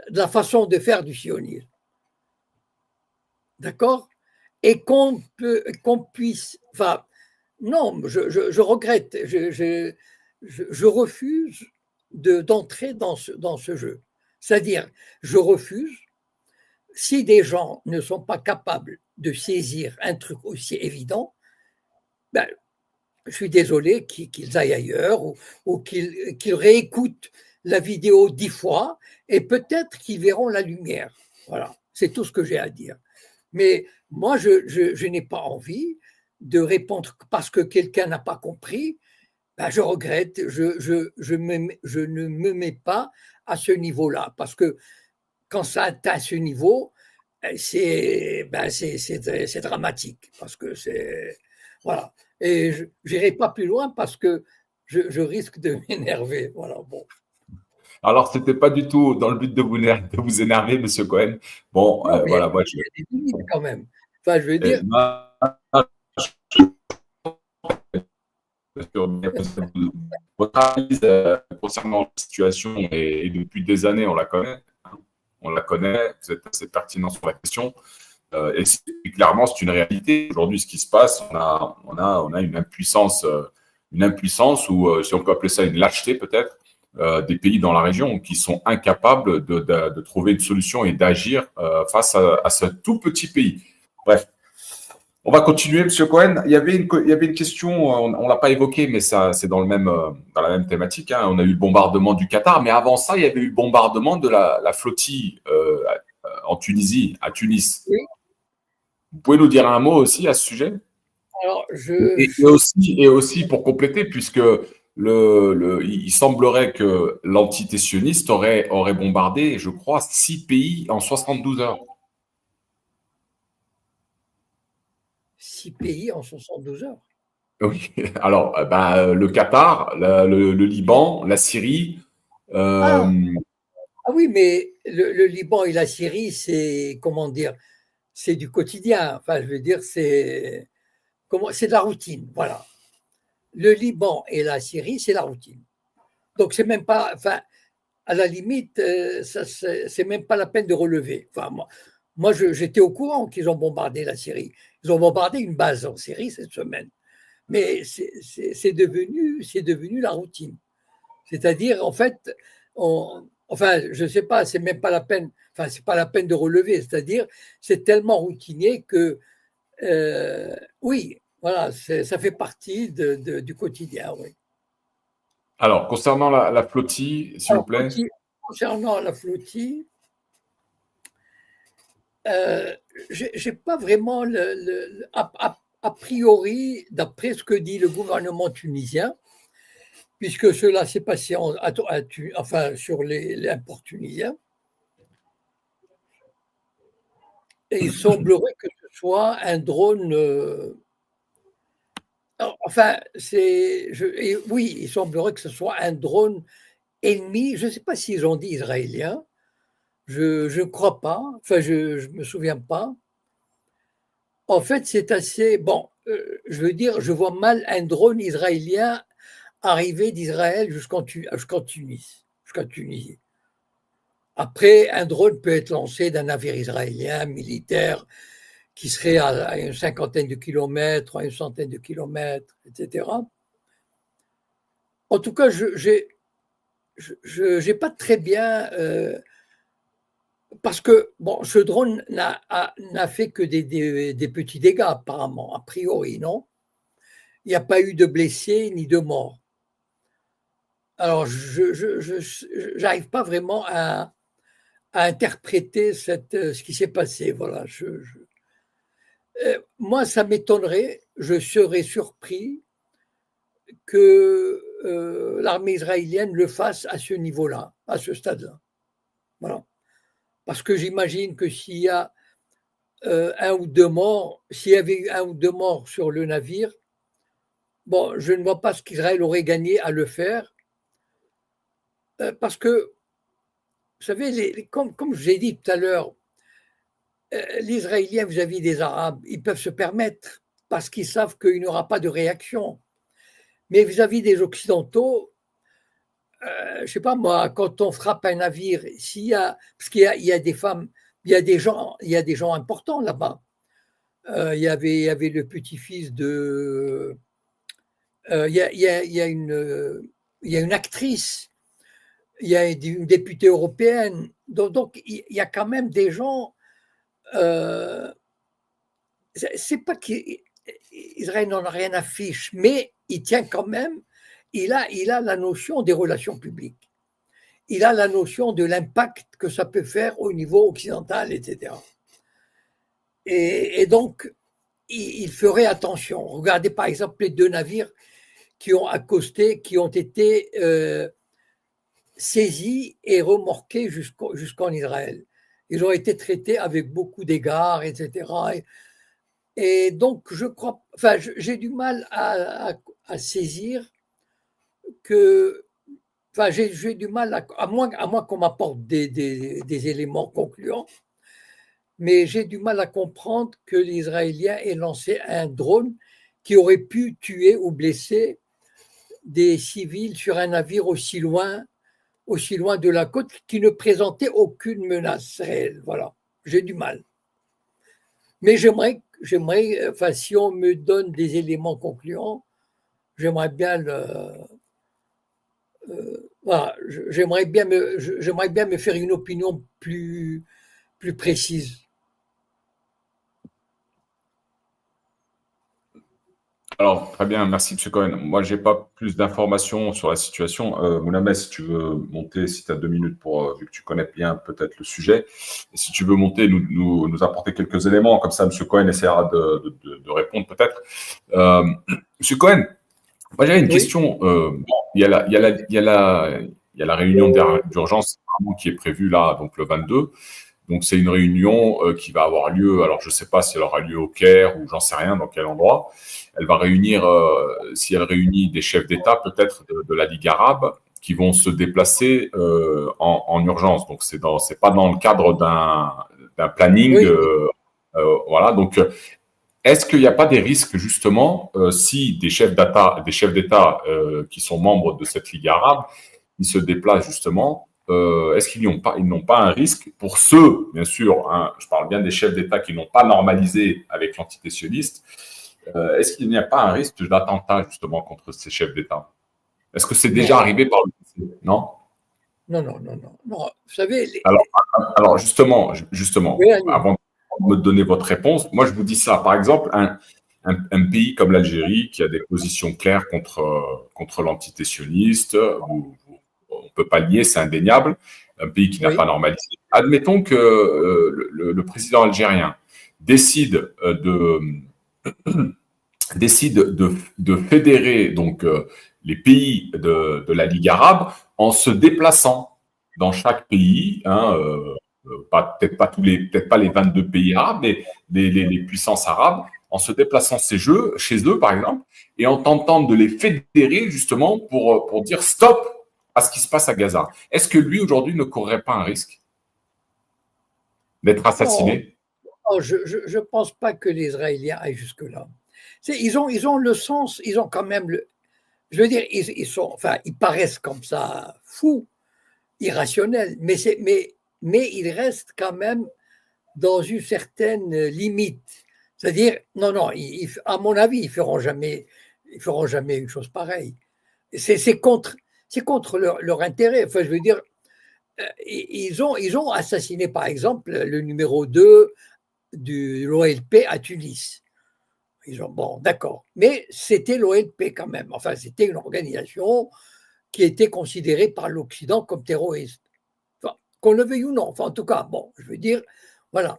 la façon de faire du sionisme. D'accord? Et qu'on puisse. Enfin, non, je regrette. je refuse d'entrer dans ce jeu. C'est-à-dire, je refuse, si des gens ne sont pas capables de saisir un truc aussi évident, ben, je suis désolé qu'ils aillent ailleurs ou qu'ils réécoutent la vidéo 10 fois et peut-être qu'ils verront la lumière. Voilà, c'est tout ce que j'ai à dire. Mais moi, je n'ai pas envie de répondre parce que quelqu'un n'a pas compris. Ben, je regrette, je ne me mets pas à ce niveau-là parce que quand ça atteint ce niveau, c'est dramatique parce que c'est voilà. Et je n'irai pas plus loin parce que je risque de m'énerver. Voilà, bon. Alors, c'était pas du tout dans le but de vous énerver, Monsieur Cohen. Bon, Non, mais voilà, moi, il y a des limites quand même. Enfin, je veux dire, votre analyse concernant la situation et depuis des années, on la connaît. On la connaît, vous êtes assez pertinent sur la question. Et clairement, c'est une réalité. Aujourd'hui, ce qui se passe, on a une impuissance ou, si on peut appeler ça une lâcheté peut-être, des pays dans la région qui sont incapables de trouver une solution et d'agir face à ce tout petit pays. Bref. On va continuer, Monsieur Cohen. Il y avait une question, on l'a pas évoquée, mais ça, c'est dans la même thématique. Hein. On a eu le bombardement du Qatar, mais avant ça, il y avait eu le bombardement de la flottille en Tunisie, à Tunis. oui. Vous pouvez nous dire un mot aussi à ce sujet? Alors, Et aussi pour compléter, puisque il semblerait que l'entité sioniste aurait bombardé, je crois, 6 pays en 72 heures. 6 pays en 72 heures. Oui, alors, le Qatar, le Liban, la Syrie. Ah, oui, mais le Liban et la Syrie, c'est, comment dire, c'est du quotidien. Enfin, je veux dire, c'est de la routine. Voilà. Le Liban et la Syrie, c'est la routine. Donc, c'est même pas, enfin, à la limite, c'est même pas la peine de relever. Enfin, moi j'étais au courant qu'ils ont bombardé la Syrie. Ils ont bombardé une base en Syrie cette semaine. Mais c'est devenu la routine. C'est-à-dire, en fait, enfin, je ne sais pas, c'est même pas la peine, enfin, c'est pas la peine de relever. C'est-à-dire, c'est tellement routinier que, oui, voilà, ça fait partie du quotidien, oui. Alors, concernant la flottille, s'il vous Alors, plaît. concernant la flottille, j'ai pas vraiment a priori, d'après ce que dit le gouvernement tunisien, puisque cela s'est passé enfin, sur les ports tunisiens, et il semblerait que ce soit un drone. Enfin, oui, il semblerait que ce soit un drone ennemi. Je ne sais pas s'ils ont dit israélien. Je ne crois pas. Enfin, je ne me souviens pas. En fait, c'est assez. Bon, je veux dire, je vois mal un drone israélien arriver d'Israël jusqu'en Tunis, jusqu'à Tunisie. Après, un drone peut être lancé d'un navire israélien militaire qui serait à une cinquantaine de kilomètres, à une centaine de kilomètres, etc. En tout cas, je n'ai pas très bien. Parce que bon, ce drone n'a fait que des petits dégâts, apparemment, a priori, non? Il n'y a pas eu de blessés ni de morts. Alors, je n'arrive pas vraiment à interpréter ce qui s'est passé. Voilà. Moi, ça m'étonnerait, je serais surpris que l'armée israélienne le fasse à ce niveau-là, à ce stade-là. Voilà. Parce que j'imagine que s'il y a un ou deux morts, s'il y avait eu un ou deux morts sur le navire, bon, je ne vois pas ce qu'Israël aurait gagné à le faire, parce que, vous savez, comme je vous ai dit tout à l'heure, les Israéliens vis-à-vis des Arabes, ils peuvent se permettre, parce qu'ils savent qu'il n'y aura pas de réaction. Mais vis-à-vis des Occidentaux, je ne sais pas moi, quand on frappe un navire, parce qu'il y a des femmes, il y a des gens importants là-bas. Il y avait le petit-fils de. Il y a une il y a une actrice, il y a une députée européenne. Donc il y a quand même des gens. C'est pas qu'Israël n'en a rien à fiche, mais il tient quand même. Il a la notion des relations publiques. Il a la notion de l'impact que ça peut faire au niveau occidental, etc. Et donc, il ferait attention. Regardez par exemple les 2 navires qui ont accosté, qui ont été saisis et remorqués jusqu'en Israël. Ils ont été traités avec beaucoup d'égards, etc. Et donc, je crois, enfin, j'ai du mal à saisir que, enfin, j'ai du mal à moins qu'on m'apporte des éléments concluants, mais j'ai du mal à comprendre que les Israéliens aient lancé un drone qui aurait pu tuer ou blesser des civils sur un navire aussi loin de la côte, qui ne présentait aucune menace réelle. Voilà, j'ai du mal. Mais j'aimerais, enfin, si on me donne des éléments concluants, j'aimerais bien voilà, j'aimerais bien me faire une opinion plus précise. Alors, très bien, merci, M. Cohen. Moi, j'ai pas plus d'informations sur la situation. Mounameh, si tu veux monter, si tu as 2 minutes pour, vu que tu connais bien peut-être le sujet, et si tu veux monter, nous apporter quelques éléments, comme ça, M. Cohen essaiera de répondre peut-être. M. Cohen, moi, j'avais une question. Bon, il y a la réunion d'urgence qui est prévue là, donc le 22. Donc, c'est une réunion qui va avoir lieu. Alors, je ne sais pas si elle aura lieu au Caire ou j'en sais rien dans quel endroit. Elle va réunir, si elle réunit des chefs d'État peut-être de la Ligue arabe qui vont se déplacer en urgence. Donc, c'est pas dans le cadre d'un planning. Oui. Voilà. Donc, est-ce qu'il n'y a pas des risques justement si des chefs d'État qui sont membres de cette Ligue arabe, ils se déplacent justement? Est-ce qu'ils n'ont pas un risque pour ceux, bien sûr, hein, je parle bien des chefs d'État qui n'ont pas normalisé avec l'entité sioniste, est-ce qu'il n'y a pas un risque d'attentat justement contre ces chefs d'État? Est-ce que c'est déjà arrivé par le passé? Non? Non. Vous savez. Alors justement, Oui, avant de me donner votre réponse, moi je vous dis ça. Par exemple, un pays comme l'Algérie qui a des positions claires contre l'entité sioniste, on ne peut pas le nier, c'est indéniable, un pays qui n'a pas normalisé. Admettons que le président algérien décide de fédérer donc les pays de la Ligue arabe en se déplaçant dans chaque pays, hein, peut-être pas les 22 pays arabes, mais les puissances arabes, en se déplaçant chez eux, par exemple, et en tentant de les fédérer justement pour dire stop à ce qui se passe à Gaza. Est-ce que lui, aujourd'hui, ne courrait pas un risque d'être assassiné? Non, je ne pense pas que les Israéliens aillent jusque-là. Ils ont le sens, ils ont quand même je veux dire, ils paraissent comme ça fous, irrationnels, mais ils restent quand même dans une certaine limite. C'est-à-dire, non, à mon avis, ils feront jamais une chose pareille. C'est contre leur intérêt. Enfin, je veux dire, ils ont assassiné, par exemple, le numéro 2 de l'OLP à Tunis. Bon, d'accord. Mais c'était l'OLP quand même. Enfin, c'était une organisation qui était considérée par l'Occident comme terroriste. Enfin, qu'on le veuille ou non. Enfin, en tout cas, bon, je veux dire, voilà.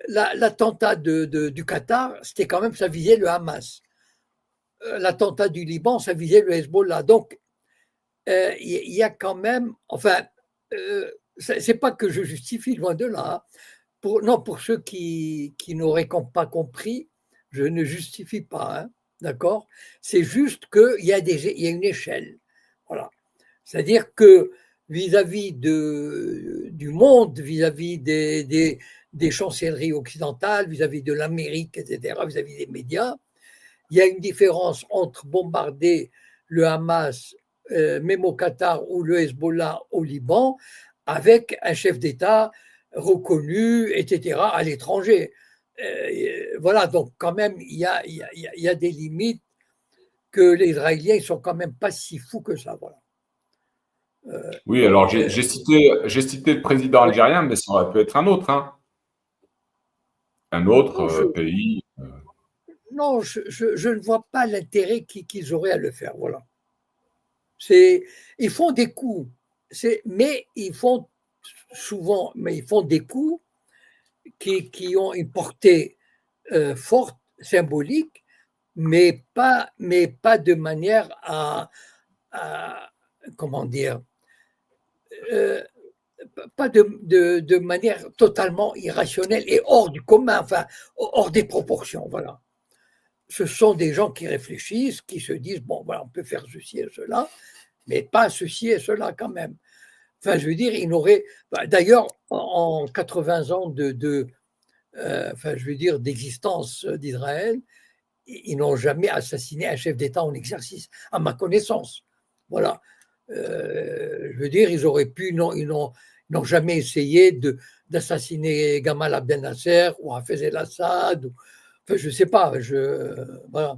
L'attentat du Qatar, c'était quand même, ça visait le Hamas. L'attentat du Liban, ça visait le Hezbollah. Donc, il y a quand même, enfin, c'est pas que je justifie, loin de là. Pour ceux qui n'auraient pas compris, je ne justifie pas, hein, d'accord? C'est juste qu'il y a une échelle. Voilà. C'est-à-dire que vis-à-vis du monde, vis-à-vis des chancelleries occidentales, vis-à-vis de l'Amérique, etc., vis-à-vis des médias, il y a une différence entre bombarder le Hamas, même au Qatar, ou le Hezbollah au Liban, avec un chef d'État reconnu, etc., à l'étranger. Voilà, donc quand même, il y a des limites que les Israéliens, ils sont quand même pas si fous que ça, voilà. Oui, alors j'ai cité le président algérien, mais ça aurait pu être un autre, hein. Un autre non, pays. non, je ne vois pas l'intérêt qu'ils auraient à le faire, voilà. Ils font des coups, mais ils font souvent, mais ils font des coups qui ont une portée forte, symbolique, mais pas de manière à comment dire, euh, pas de manière totalement irrationnelle et hors du commun, enfin, hors des proportions, voilà. Ce sont des gens qui réfléchissent, qui se disent, bon, voilà, on peut faire ceci et cela, mais pas ceci et cela quand même. Enfin, je veux dire, il n'aurait. D'ailleurs, en 80 ans enfin, je veux dire, d'existence d'Israël, ils n'ont jamais assassiné un chef d'État en exercice, à ma connaissance. Voilà. Je veux dire, ils auraient pu, non, ils n'ont jamais essayé d'assassiner Gamal Abdel Nasser ou Hafez el-Assad. Enfin, je ne sais pas. Voilà.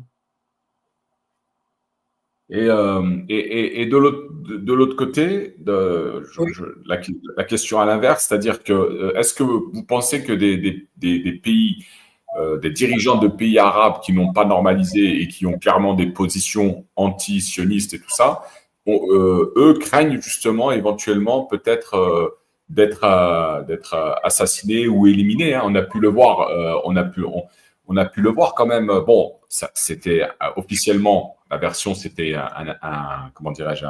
Et de l'autre côté, Oui. la question à l'inverse, c'est-à-dire que est-ce que vous pensez que des pays, des dirigeants de pays arabes qui n'ont pas normalisé et qui ont clairement des positions anti-sionistes et tout ça, eux craignent justement éventuellement peut-être d'être assassinés ou éliminés, hein. On a pu le voir, on a pu le voir quand même. Bon, c'était officiellement la version, c'était comment dirais-je,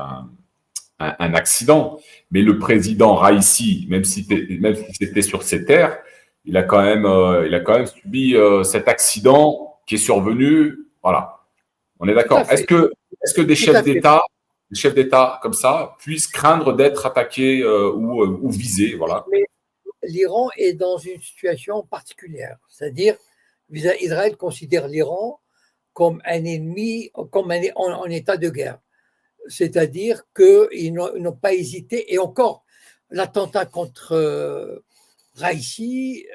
un accident. Mais le président Raisi, même si c'était sur ses terres, il a quand même subi cet accident qui est survenu. Voilà, on est Tout à d'accord. fait. Est-ce que Tout à fait. des chefs d'État comme ça, puissent craindre d'être attaqués ou visés? Voilà. Mais l'Iran est dans une situation particulière. C'est-à-dire, Israël considère l'Iran comme un ennemi, comme en état de guerre. C'est-à-dire qu'ils n'ont pas hésité. Et encore, l'attentat contre Raisi,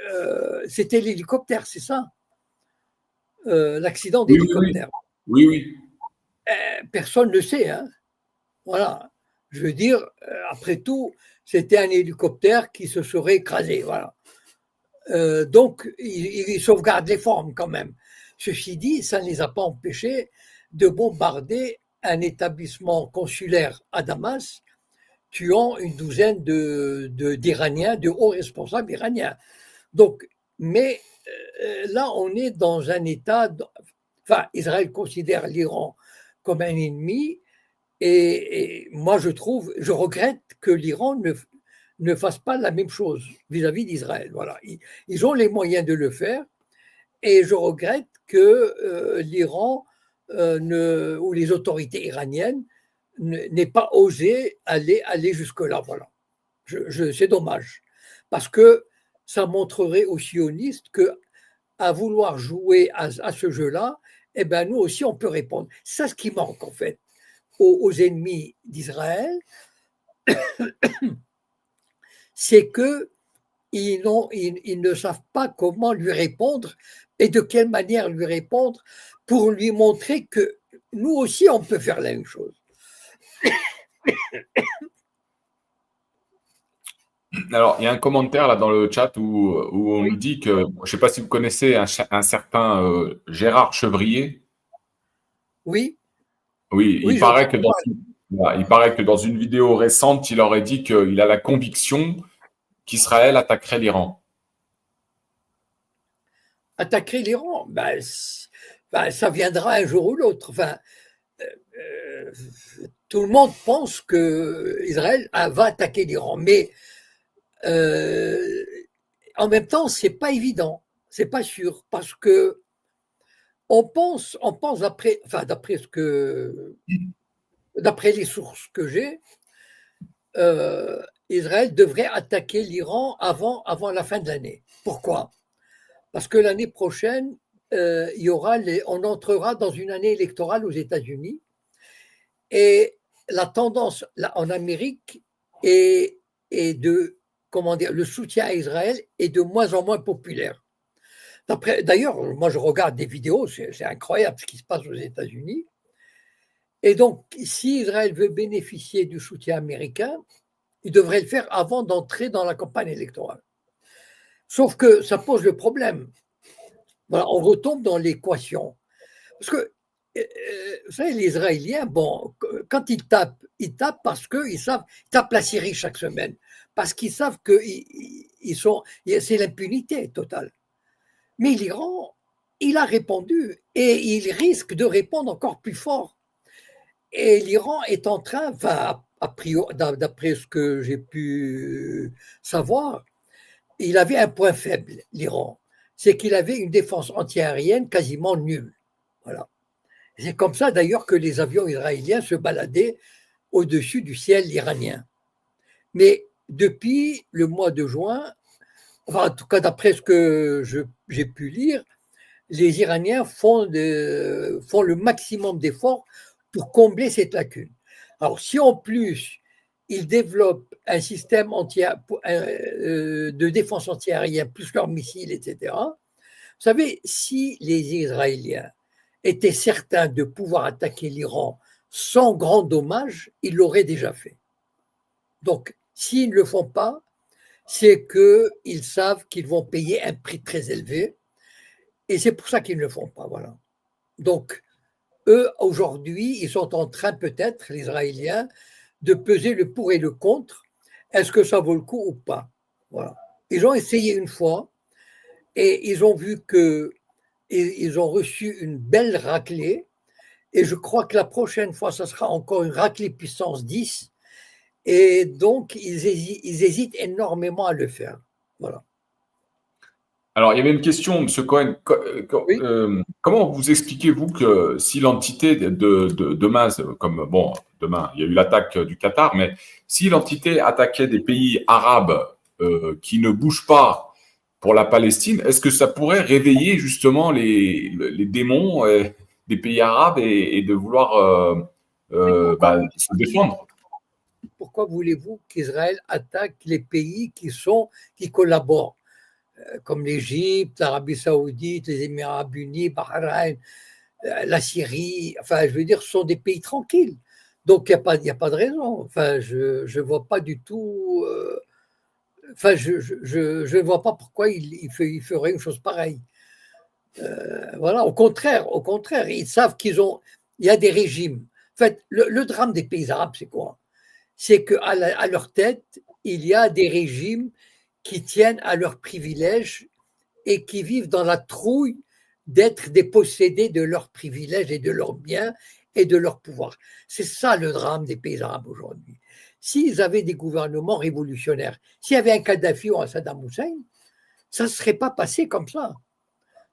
c'était l'hélicoptère, c'est ça, l'accident Oui, oui, oui. d'hélicoptère. Oui, oui. Personne ne le sait, hein. Voilà. Je veux dire, après tout, c'était un hélicoptère qui se serait écrasé. Voilà. Donc, ils sauvegardent les formes quand même. Ceci dit, ça ne les a pas empêchés de bombarder un établissement consulaire à Damas, tuant une douzaine d'Iraniens, de hauts responsables iraniens. Donc, mais là, on est dans un état. Enfin, Israël considère l'Iran comme un ennemi, et moi, je regrette que l'Iran ne fasse pas la même chose vis-à-vis d'Israël. Voilà. Ils ont les moyens de le faire, et je regrette que l'Iran ou les autorités iraniennes n'aient pas osé aller jusque-là. Voilà. C'est dommage, parce que ça montrerait aux sionistes que à vouloir jouer à ce jeu-là, eh ben nous aussi on peut répondre. C'est ce qui manque en fait aux ennemis d'Israël, c'est que ils ne savent pas comment lui répondre et de quelle manière lui répondre pour lui montrer que nous aussi on peut faire la même chose. Alors, il y a un commentaire là dans le chat où on nous dit que, je ne sais pas si vous connaissez un certain Gérard Chevrier. Oui, Oui, oui, je voilà, il paraît que dans une vidéo récente, il aurait dit qu'il a la conviction qu'Israël attaquerait l'Iran. attaquer l'Iran, ça viendra un jour ou l'autre. Enfin, tout le monde pense que Israël va attaquer l'Iran, mais en même temps, c'est pas évident, c'est pas sûr, parce que on pense d'après les sources que j'ai, Israël devrait attaquer l'Iran avant la fin de l'année. Pourquoi? Parce que l'année prochaine, on entrera dans une année électorale aux États-Unis, et la tendance en Amérique est de, comment dire, le soutien à Israël est de moins en moins populaire. D'ailleurs, moi je regarde des vidéos, c'est incroyable ce qui se passe aux États-Unis. Et donc, si Israël veut bénéficier du soutien américain, il devrait le faire avant d'entrer dans la campagne électorale. Sauf que ça pose le problème. Voilà, on retombe dans l'équation. Parce que, vous savez, les Israéliens, bon, quand ils tapent parce qu'ils savent, ils tapent la Syrie chaque semaine, parce qu'ils savent que c'est l'impunité totale. Mais l'Iran, il a répondu et il risque de répondre encore plus fort. Et l'Iran est en train, enfin, d'après ce que j'ai pu savoir, il avait un point faible, l'Iran. C'est qu'il avait une défense antiaérienne quasiment nulle. Voilà. C'est comme ça d'ailleurs que les avions israéliens se baladaient au-dessus du ciel iranien. Mais depuis le mois de juin, enfin, en tout cas d'après ce que j'ai pu lire, les Iraniens font le maximum d'efforts pour combler cette lacune. Alors si en plus ils développent un système de défense antiaérienne, plus leurs missiles, etc., vous savez, si les Israéliens étaient certains de pouvoir attaquer l'Iran sans grand dommage, ils l'auraient déjà fait. Donc, s'ils ne le font pas, c'est qu'ils savent qu'ils vont payer un prix très élevé, et c'est pour ça qu'ils ne le font pas. Voilà. Donc, eux, aujourd'hui, ils sont en train, peut-être, les Israéliens, de peser le pour et le contre. Est-ce que ça vaut le coup ou pas? Voilà. Ils ont essayé une fois, et ils ont vu qu'ils ont reçu une belle raclée, et je crois que la prochaine fois, ça sera encore une raclée puissance 10, et donc ils hésitent énormément à le faire. Voilà. Alors, il y avait une question, M. Cohen. Oui. Comment vous expliquez-vous que si l'entité de demain, comme bon, demain, il y a eu l'attaque du Qatar, mais si l'entité attaquait des pays arabes qui ne bougent pas pour la Palestine, est-ce que ça pourrait réveiller justement les démons des pays arabes et de vouloir se défendre? Pourquoi voulez-vous qu'Israël attaque les pays qui collaborent, comme l'Égypte, l'Arabie Saoudite, les Émirats Arabes Unis, Bahreïn, la Syrie? Enfin, je veux dire, ce sont des pays tranquilles. Donc, il n'y a pas de raison. Enfin, je ne vois pas du tout. Enfin, je ne vois pas pourquoi il ferait une chose pareille. Voilà, au contraire, ils savent il y a des régimes. En fait, le drame des pays arabes, c'est quoi? C'est qu'à leur tête, il y a des régimes qui tiennent à leurs privilèges et qui vivent dans la trouille d'être dépossédés de leurs privilèges et de leurs biens et de leur pouvoir. C'est ça le drame des pays arabes aujourd'hui. S'ils avaient des gouvernements révolutionnaires, s'il y avait un Kadhafi ou un Saddam Hussein, ça ne serait pas passé comme ça.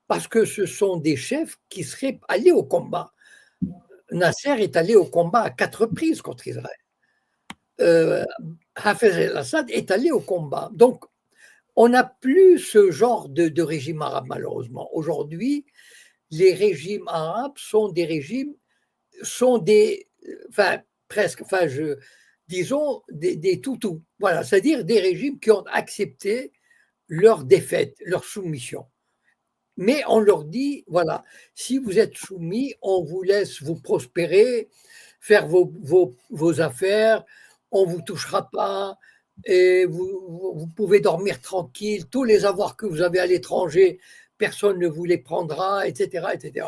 Parce que ce sont des chefs qui seraient allés au combat. Nasser est allé au combat à 4 reprises contre Israël. Hafez el-Assad est allé au combat. Donc, on n'a plus ce genre de régime arabe, malheureusement. Aujourd'hui, les régimes arabes sont disons, des toutous. Voilà, c'est-à-dire des régimes qui ont accepté leur défaite, leur soumission. Mais on leur dit, voilà, si vous êtes soumis, on vous laisse vous prospérer, faire vos affaires, on ne vous touchera pas, et vous pouvez dormir tranquille, tous les avoirs que vous avez à l'étranger, personne ne vous les prendra, etc., etc.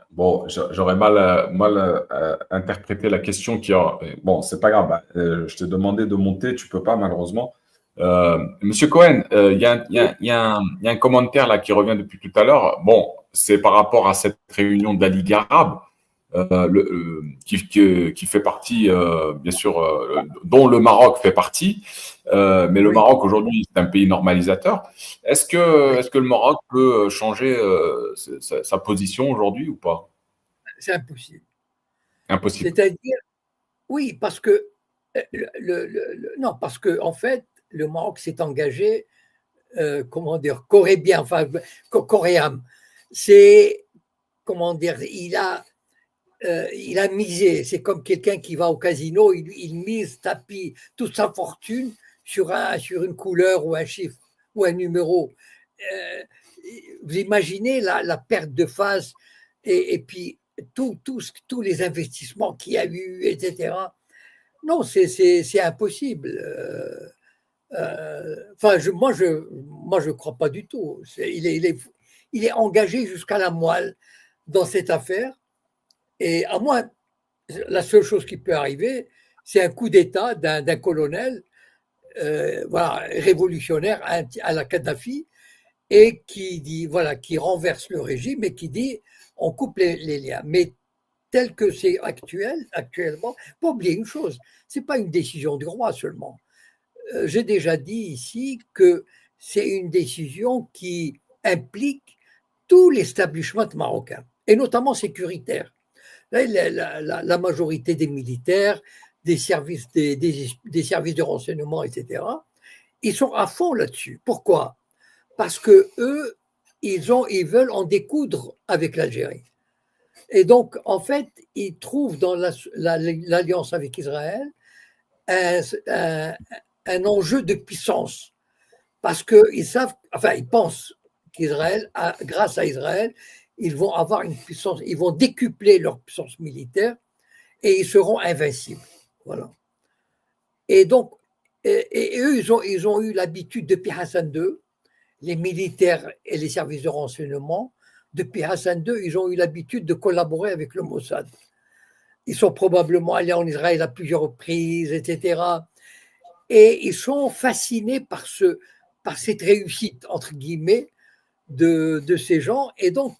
Bon, j'aurais mal interprété la question bon, c'est pas grave. Je t'ai demandé de monter, tu peux pas malheureusement. Monsieur Cohen, il y a un commentaire là qui revient depuis tout à l'heure. Bon, c'est par rapport à cette réunion de la Ligue arabe qui fait partie, bien sûr, dont le Maroc fait partie. Mais le Oui. Maroc aujourd'hui, c'est un pays normalisateur. Est-ce que le Maroc peut changer sa position aujourd'hui ou pas? C'est impossible. Impossible. C'est-à-dire, oui, parce que non, parce que en fait, le Maroc s'est engagé, comment dire, coréen, enfin coréen. C'est, comment dire, il a misé. C'est comme quelqu'un qui va au casino, il mise, tapis toute sa fortune sur une couleur ou un chiffre ou un numéro. vous imaginez la perte de phase et puis tous les investissements qu'il y a eu, etc. Non, c'est impossible. Moi, je crois pas du tout. Il est engagé jusqu'à la moelle dans cette affaire. Et à moins, la seule chose qui peut arriver, c'est un coup d'État d'un colonel, voilà, révolutionnaire à la Kadhafi, et qui dit, voilà, qui renverse le régime et qui dit, on coupe les liens. Mais tel que c'est actuellement, pas oublier une chose, c'est pas une décision du roi seulement. J'ai déjà dit ici que c'est une décision qui implique tout l'establishment marocain, et notamment sécuritaire. Là, la majorité des militaires, des services, des services de renseignement, etc., ils sont à fond là-dessus. Pourquoi? Parce que eux, ils veulent en découdre avec l'Algérie. Et donc, en fait, ils trouvent dans l'alliance avec Israël un enjeu de puissance. Parce qu'ils savent, enfin, ils pensent qu'Israël, grâce à Israël, ils vont avoir une puissance, ils vont décupler leur puissance militaire et ils seront invincibles. Voilà. Et donc, et eux, ils ont eu l'habitude depuis Hassan II, les militaires et les services de renseignement, depuis Hassan II, ils ont eu l'habitude de collaborer avec le Mossad. Ils sont probablement allés en Israël à plusieurs reprises, etc. Et ils sont fascinés par cette réussite, entre guillemets, de ces gens. Et donc,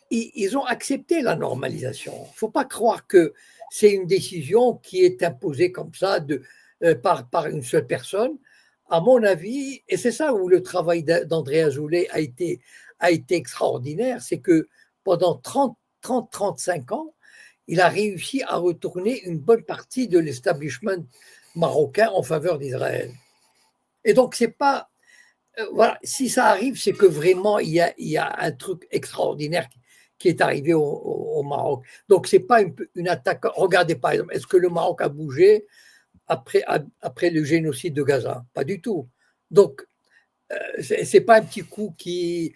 ils ont accepté la normalisation. Il ne faut pas croire que c'est une décision qui est imposée comme ça par une seule personne. À mon avis, et c'est ça où le travail d'André Azoulay a été extraordinaire, c'est que pendant 35 ans, il a réussi à retourner une bonne partie de l'establishment marocain en faveur d'Israël. Et donc, c'est pas. Voilà, si ça arrive, c'est que vraiment, il y a un truc extraordinaire qui est arrivé au Maroc. Donc, c'est pas une attaque. Regardez, par exemple, est-ce que le Maroc a bougé après le génocide de Gaza? Pas du tout. Donc, c'est pas un petit coup qui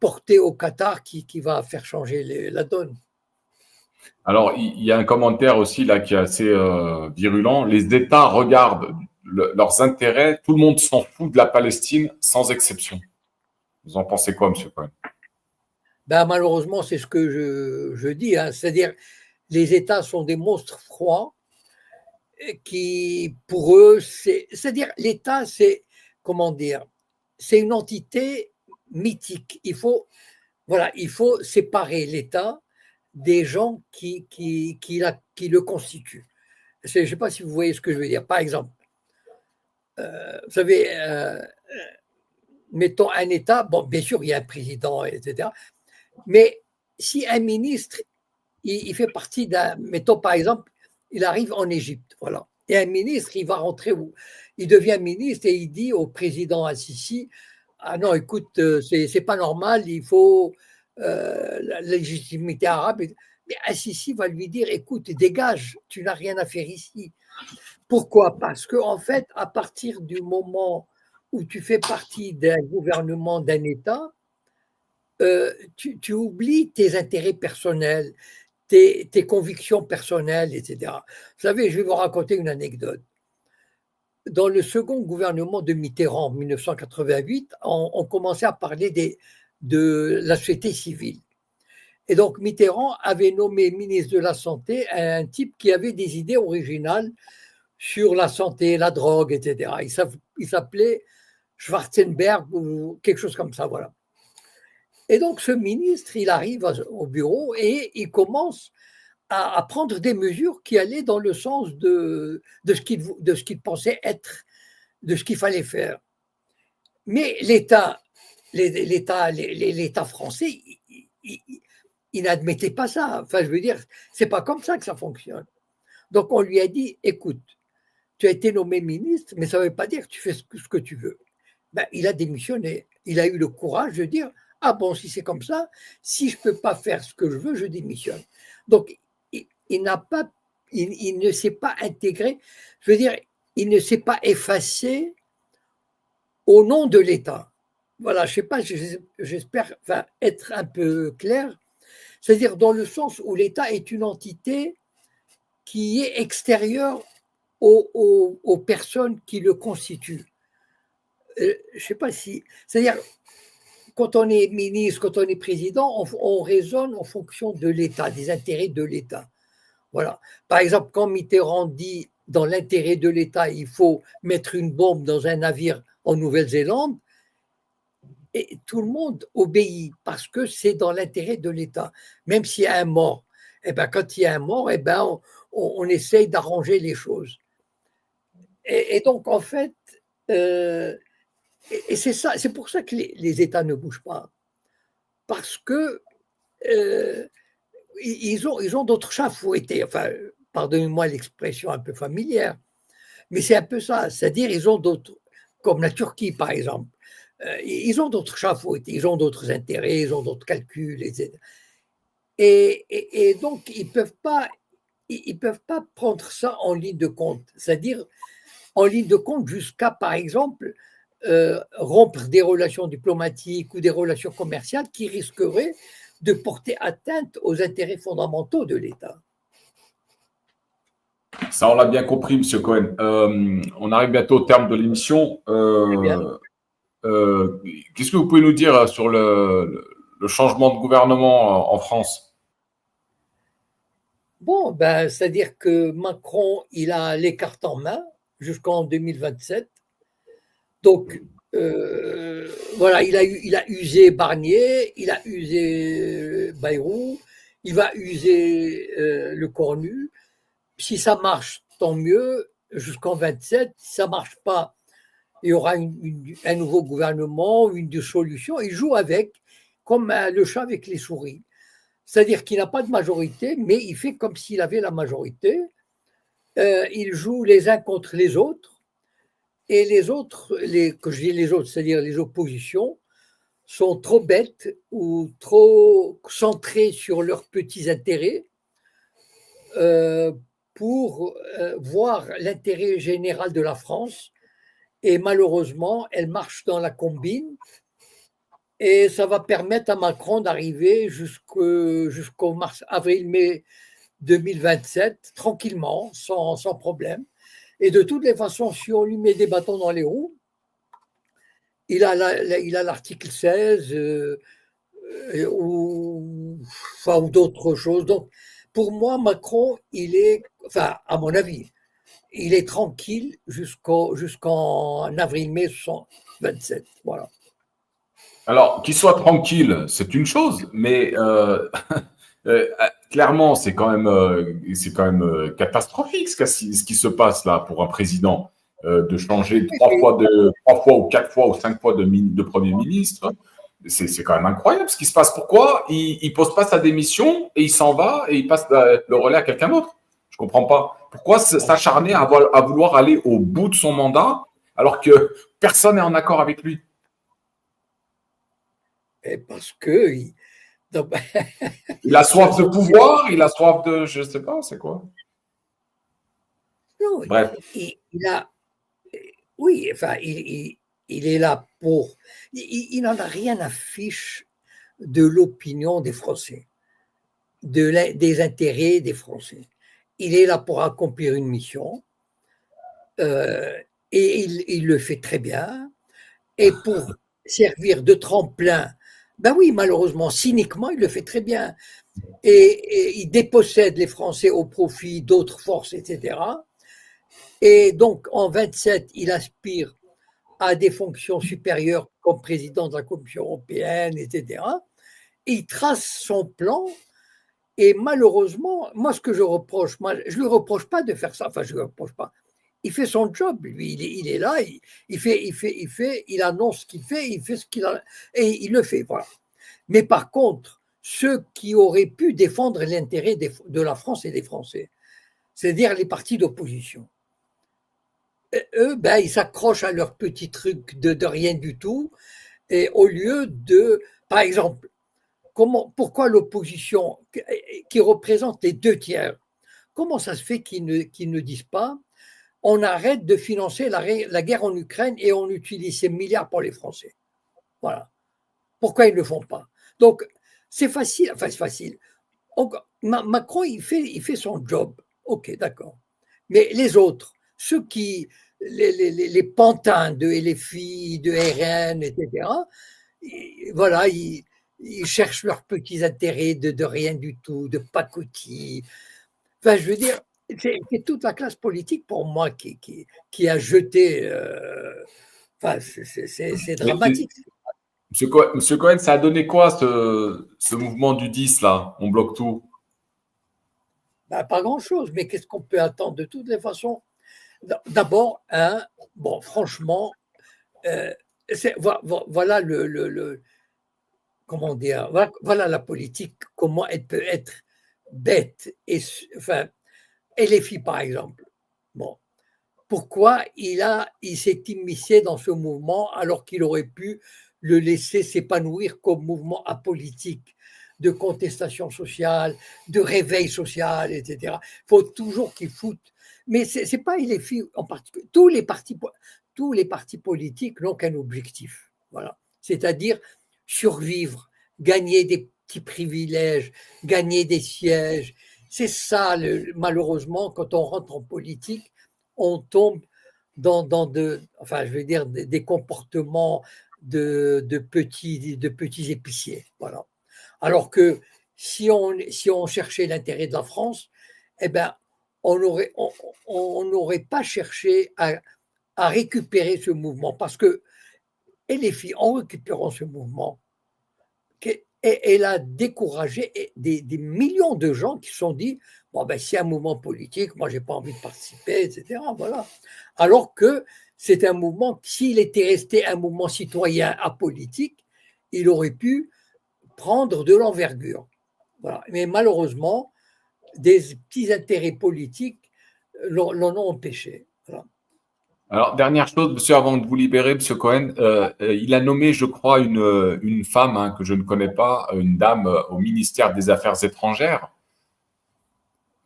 porté au Qatar qui va faire changer la donne. Alors, il y a un commentaire aussi là qui est assez virulent. Les États regardent leurs intérêts. Tout le monde s'en fout de la Palestine, sans exception. Vous en pensez quoi, M. Cohen? Ben, malheureusement, c'est ce que je dis. Hein. C'est-à-dire, les États sont des monstres froids qui, pour eux, c'est-à-dire, l'État, c'est, comment dire, c'est une entité mythique. Il faut séparer l'État des gens qui le constituent. Je ne sais pas si vous voyez ce que je veux dire. Par exemple, vous savez, mettons un État, bon, bien sûr, il y a un président, etc. Mais si un ministre, il fait partie mettons par exemple, il arrive en Égypte, voilà. Et un ministre, il va rentrer où? Il devient ministre et il dit au président Assisi, ah non, écoute, c'est pas normal, il faut la légitimité arabe. Mais Assisi va lui dire, écoute, dégage, tu n'as rien à faire ici. Pourquoi? Parce qu'en fait, à partir du moment où tu fais partie d'un gouvernement, d'un État, tu oublies tes intérêts personnels, tes convictions personnelles, etc. Vous savez, je vais vous raconter une anecdote. Dans le second gouvernement de Mitterrand, en 1988, on commençait à parler de la société civile. Et donc Mitterrand avait nommé ministre de la Santé un type qui avait des idées originales sur la santé, la drogue, etc. Il s'appelait Schwarzenberg ou quelque chose comme ça, voilà. Et donc ce ministre, il arrive au bureau et il commence à prendre des mesures qui allaient dans le sens de ce qu'il pensait être, de ce qu'il fallait faire. Mais l'État français, il n'admettait pas ça. Enfin, je veux dire, c'est pas comme ça que ça fonctionne. Donc on lui a dit, écoute, tu as été nommé ministre, mais ça ne veut pas dire que tu fais ce que tu veux. Ben, il a démissionné. Il a eu le courage de dire, ah bon, si c'est comme ça, si je ne peux pas faire ce que je veux, je démissionne. Donc, il ne s'est pas intégré, je veux dire, il ne s'est pas effacé au nom de l'État. voilà, je sais pas, j'espère être un peu clair, c'est-à-dire dans le sens où l'État est une entité qui est extérieure aux personnes qui le constituent. Je sais pas si, c'est-à-dire quand on est ministre, quand on est président, on raisonne en fonction de l'État, des intérêts de l'État. Voilà. Par exemple, quand Mitterrand dit dans l'intérêt de l'État, il faut mettre une bombe dans un navire en Nouvelle-Zélande, et tout le monde obéit parce que c'est dans l'intérêt de l'État. Même s'il y a un mort, eh ben, quand il y a un mort, eh ben, on essaye d'arranger les choses. Et donc, en fait, et c'est ça, c'est pour ça que les États ne bougent pas. Parce que ils ont d'autres chats à fouetter. Enfin, pardonnez-moi l'expression un peu familière, mais c'est un peu ça. C'est-à-dire, ils ont d'autres, comme la Turquie, par exemple. Ils ont d'autres chats à fouetter, ils ont d'autres intérêts, ils ont d'autres calculs, etc. Et donc, ils peuvent pas prendre ça en ligne de compte. C'est-à-dire, en ligne de compte jusqu'à, par exemple, rompre des relations diplomatiques ou des relations commerciales qui risqueraient de porter atteinte aux intérêts fondamentaux de l'État. Ça, on l'a bien compris, Monsieur Cohen. On arrive bientôt au terme de l'émission. Qu'est-ce que vous pouvez nous dire sur le changement de gouvernement en France? Bon, ben, c'est-à-dire que Macron, il a les cartes en main jusqu'en 2027. Donc, voilà, il a usé Barnier, il a usé Bayrou, il va user le Cornu. Si ça marche, tant mieux, jusqu'en 27. Si ça marche pas, il y aura un nouveau gouvernement, une solution. Il joue avec, comme le chat avec les souris. C'est-à-dire qu'il n'a pas de majorité, mais il fait comme s'il avait la majorité. Il joue les uns contre les autres. Et les autres, que je dis les autres, c'est-à-dire les oppositions, sont trop bêtes ou trop centrées sur leurs petits intérêts pour voir l'intérêt général de la France. Et malheureusement, elle marche dans la combine. Et ça va permettre à Macron d'arriver jusqu'au mars, avril, mai 2027, tranquillement, sans problème. Et de toutes les façons, si on lui met des bâtons dans les roues, il a l'article 16 ou d'autres choses. Donc, pour moi, Macron, il est, enfin, à mon avis, il est tranquille jusqu'en avril-mai 27. Voilà. Alors, qu'il soit tranquille, c'est une chose, mais clairement, c'est quand même catastrophique ce qui se passe là pour un président de changer trois fois ou quatre fois ou cinq fois de premier ministre. C'est quand même incroyable ce qui se passe. Pourquoi il pose pas sa démission et il s'en va et il passe le relais à quelqu'un d'autre? Je comprends pas. Pourquoi s'acharner à vouloir aller au bout de son mandat alors que personne n'est en accord avec lui? Et parce que il a soif de pouvoir, il a soif de, je sais pas, c'est quoi? Non, Bref. Oui, enfin, il est là pour. Il n'en a rien à fiche de l'opinion des Français, des intérêts des Français. Il est là pour accomplir une mission et il le fait très bien. Et pour servir de tremplin, ben oui, malheureusement, cyniquement, il le fait très bien. Et il dépossède les Français au profit d'autres forces, etc. Et donc, en 27, il aspire à des fonctions supérieures comme président de la Commission européenne, etc. Il trace son plan et malheureusement, moi, ce que je reproche, je ne lui reproche pas de faire ça, enfin, je ne lui reproche pas. Il fait son job, lui, il est là, il annonce ce qu'il fait, il fait ce qu'il a, et il le fait, voilà. Mais par contre, ceux qui auraient pu défendre l'intérêt de la France et des Français, c'est-à-dire les partis d'opposition, eux, ben, ils s'accrochent à leur petit truc de rien du tout, et au lieu de, par exemple, pourquoi l'opposition, qui représente les 2 tiers, comment ça se fait qu'ils ne disent pas on arrête de financer la guerre en Ukraine et on utilise ces milliards pour les Français? Voilà. Pourquoi ils ne le font pas? Donc, c'est facile, enfin c'est facile. Donc, Macron, il fait son job. OK, d'accord. Mais les autres, ceux qui, les pantins de LFI, de RN, etc., voilà, ils cherchent leurs petits intérêts de rien du tout, de pacotille. Enfin, je veux dire, c'est toute la classe politique pour moi qui a jeté. Enfin, c'est Mais, dramatique. Monsieur Cohen, ça a donné quoi ce mouvement du 10 là? On bloque tout. Ben, pas grand-chose, mais qu'est-ce qu'on peut attendre de toutes les façons? D'abord, hein, bon, franchement, voilà comment dire, voilà la politique, comment elle peut être bête. Enfin, et les filles, par exemple. Bon, pourquoi il s'est immiscé dans ce mouvement alors qu'il aurait pu le laisser s'épanouir comme mouvement apolitique de contestation sociale, de réveil social, etc. Il faut toujours qu'il foute. Mais c'est pas les filles en particulier. Tous les partis politiques n'ont qu'un objectif. Voilà. C'est-à-dire survivre, gagner des petits privilèges, gagner des sièges. C'est ça, malheureusement, quand on rentre en politique, on tombe enfin, je veux dire, des comportements de petits épiciers. Voilà. Alors que si on cherchait l'intérêt de la France, eh ben, on n'aurait pas cherché à récupérer ce mouvement. Parce que, et les filles, en récupérant ce mouvement, elle a découragé des millions de gens qui se sont dit bon, ben, c'est un mouvement politique, moi, je n'ai pas envie de participer, etc. Voilà. Alors que c'est un mouvement, s'il était resté un mouvement citoyen apolitique, il aurait pu prendre de l'envergure. Voilà. Mais malheureusement, des petits intérêts politiques l'en ont empêché. Voilà. Alors, dernière chose, monsieur, avant de vous libérer, monsieur Cohen, il a nommé, je crois, une femme hein, que je ne connais pas, une dame au ministère des Affaires étrangères.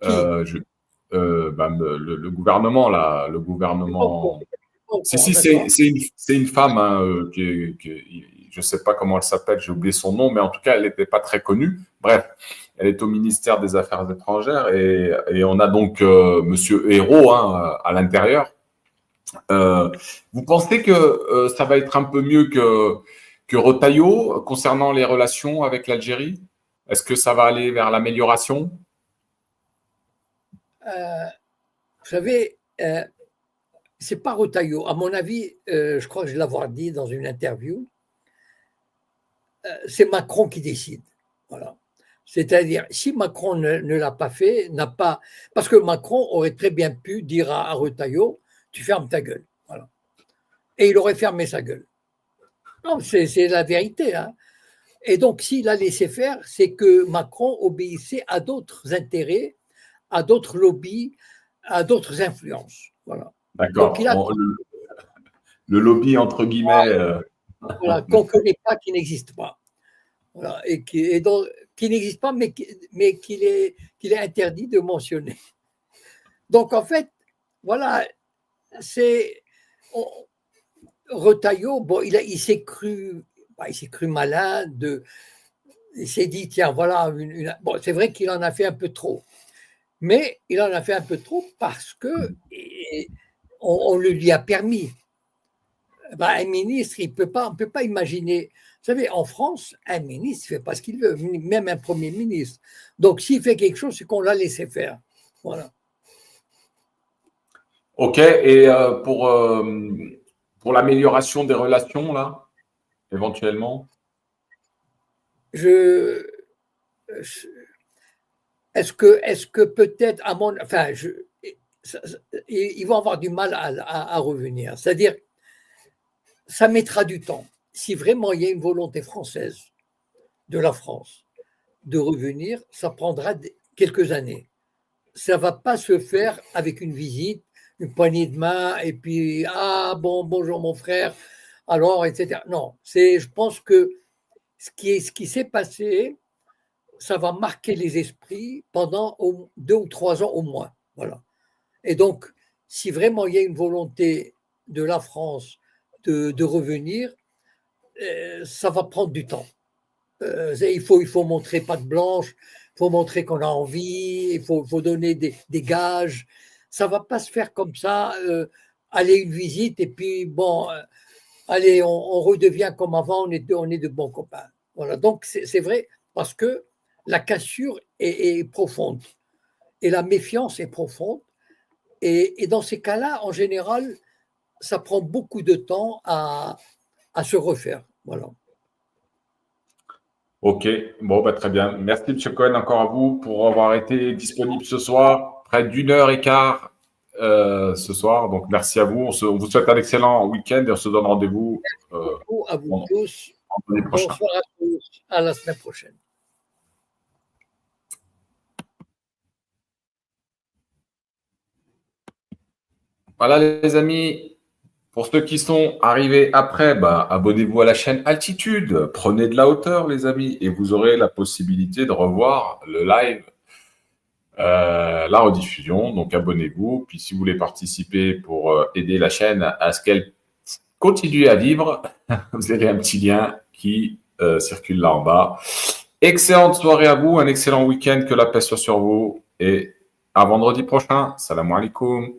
Qui Je, le gouvernement, là, le gouvernement. Si, si, d'accord. c'est une femme, hein, je ne sais pas comment elle s'appelle, j'ai oublié son nom, mais en tout cas, elle n'était pas très connue. Bref, elle est au ministère des Affaires étrangères et on a donc monsieur Hérault hein, à l'intérieur. Vous pensez que ça va être un peu mieux que Retailleau concernant les relations avec l'Algérie? Est-ce que ça va aller vers l'amélioration? Vous savez, c'est pas Retailleau. À mon avis, je crois que je l'avoir dit dans une interview, c'est Macron qui décide. Voilà. C'est-à-dire, si Macron ne l'a pas fait, n'a pas. Parce que Macron aurait très bien pu dire à Retailleau, tu fermes ta gueule. Voilà. Et il aurait fermé sa gueule. Non, c'est la vérité. Hein. Et donc, s'il a laissé faire, c'est que Macron obéissait à d'autres intérêts, à d'autres lobbies, à d'autres influences. Voilà. Donc, il a D'accord. Le lobby, entre guillemets. voilà, qu'on ne connaît pas, qui n'existe pas. Voilà, qui n'existe pas, mais qu'il est interdit de mentionner. Donc, en fait, voilà, c'est. Retailleau, bon, il s'est cru malin, il s'est dit, tiens, voilà, bon, c'est vrai qu'il en a fait un peu trop, mais il en a fait un peu trop parce que on le lui a permis. Ben, un ministre, on ne peut pas imaginer. Vous savez, en France, un ministre ne fait pas ce qu'il veut, même un premier ministre. Donc, s'il fait quelque chose, c'est qu'on l'a laissé faire. Voilà. OK. Et pour l'amélioration des relations, là, éventuellement? Est-ce que peut-être, enfin, ils vont avoir du mal à revenir. C'est-à-dire, ça mettra du temps. Si vraiment il y a une volonté française de la France de revenir, ça prendra quelques années. Ça ne va pas se faire avec une visite, une poignée de main, et puis, ah bon, bonjour mon frère, alors, etc. Non, je pense que ce qui s'est passé, ça va marquer les esprits pendant 2 ou 3 ans au moins. Voilà. Et donc, si vraiment il y a une volonté de la France de revenir, ça va prendre du temps. Il faut montrer patte blanche, il faut montrer qu'on a envie, il faut donner des gages. Ça ne va pas se faire comme ça, aller une visite et puis bon, allez, on redevient comme avant, on est de bons copains. Voilà, donc c'est vrai parce que la cassure est profonde et la méfiance est profonde. Et dans ces cas-là, en général, ça prend beaucoup de temps à se refaire. Voilà. Ok, bon, bah, très bien. Merci, M. Cohen, encore à vous pour avoir été disponible ce soir, près d'1 h 15 ce soir. Donc, merci à vous. On vous souhaite un excellent week-end et on se donne rendez-vous À vous tous. vendredi prochain. Bonsoir à tous. À la semaine prochaine. Voilà, les amis. Pour ceux qui sont arrivés après, bah, abonnez-vous à la chaîne Altitude. Prenez de la hauteur, les amis, et vous aurez la possibilité de revoir le live, la rediffusion. Donc, abonnez-vous. Puis, si vous voulez participer pour aider la chaîne à ce qu'elle continue à vivre, vous avez un petit lien qui circule là en bas. Excellente soirée à vous, un excellent week-end, que la paix soit sur vous. Et à vendredi prochain. Salam alaikum.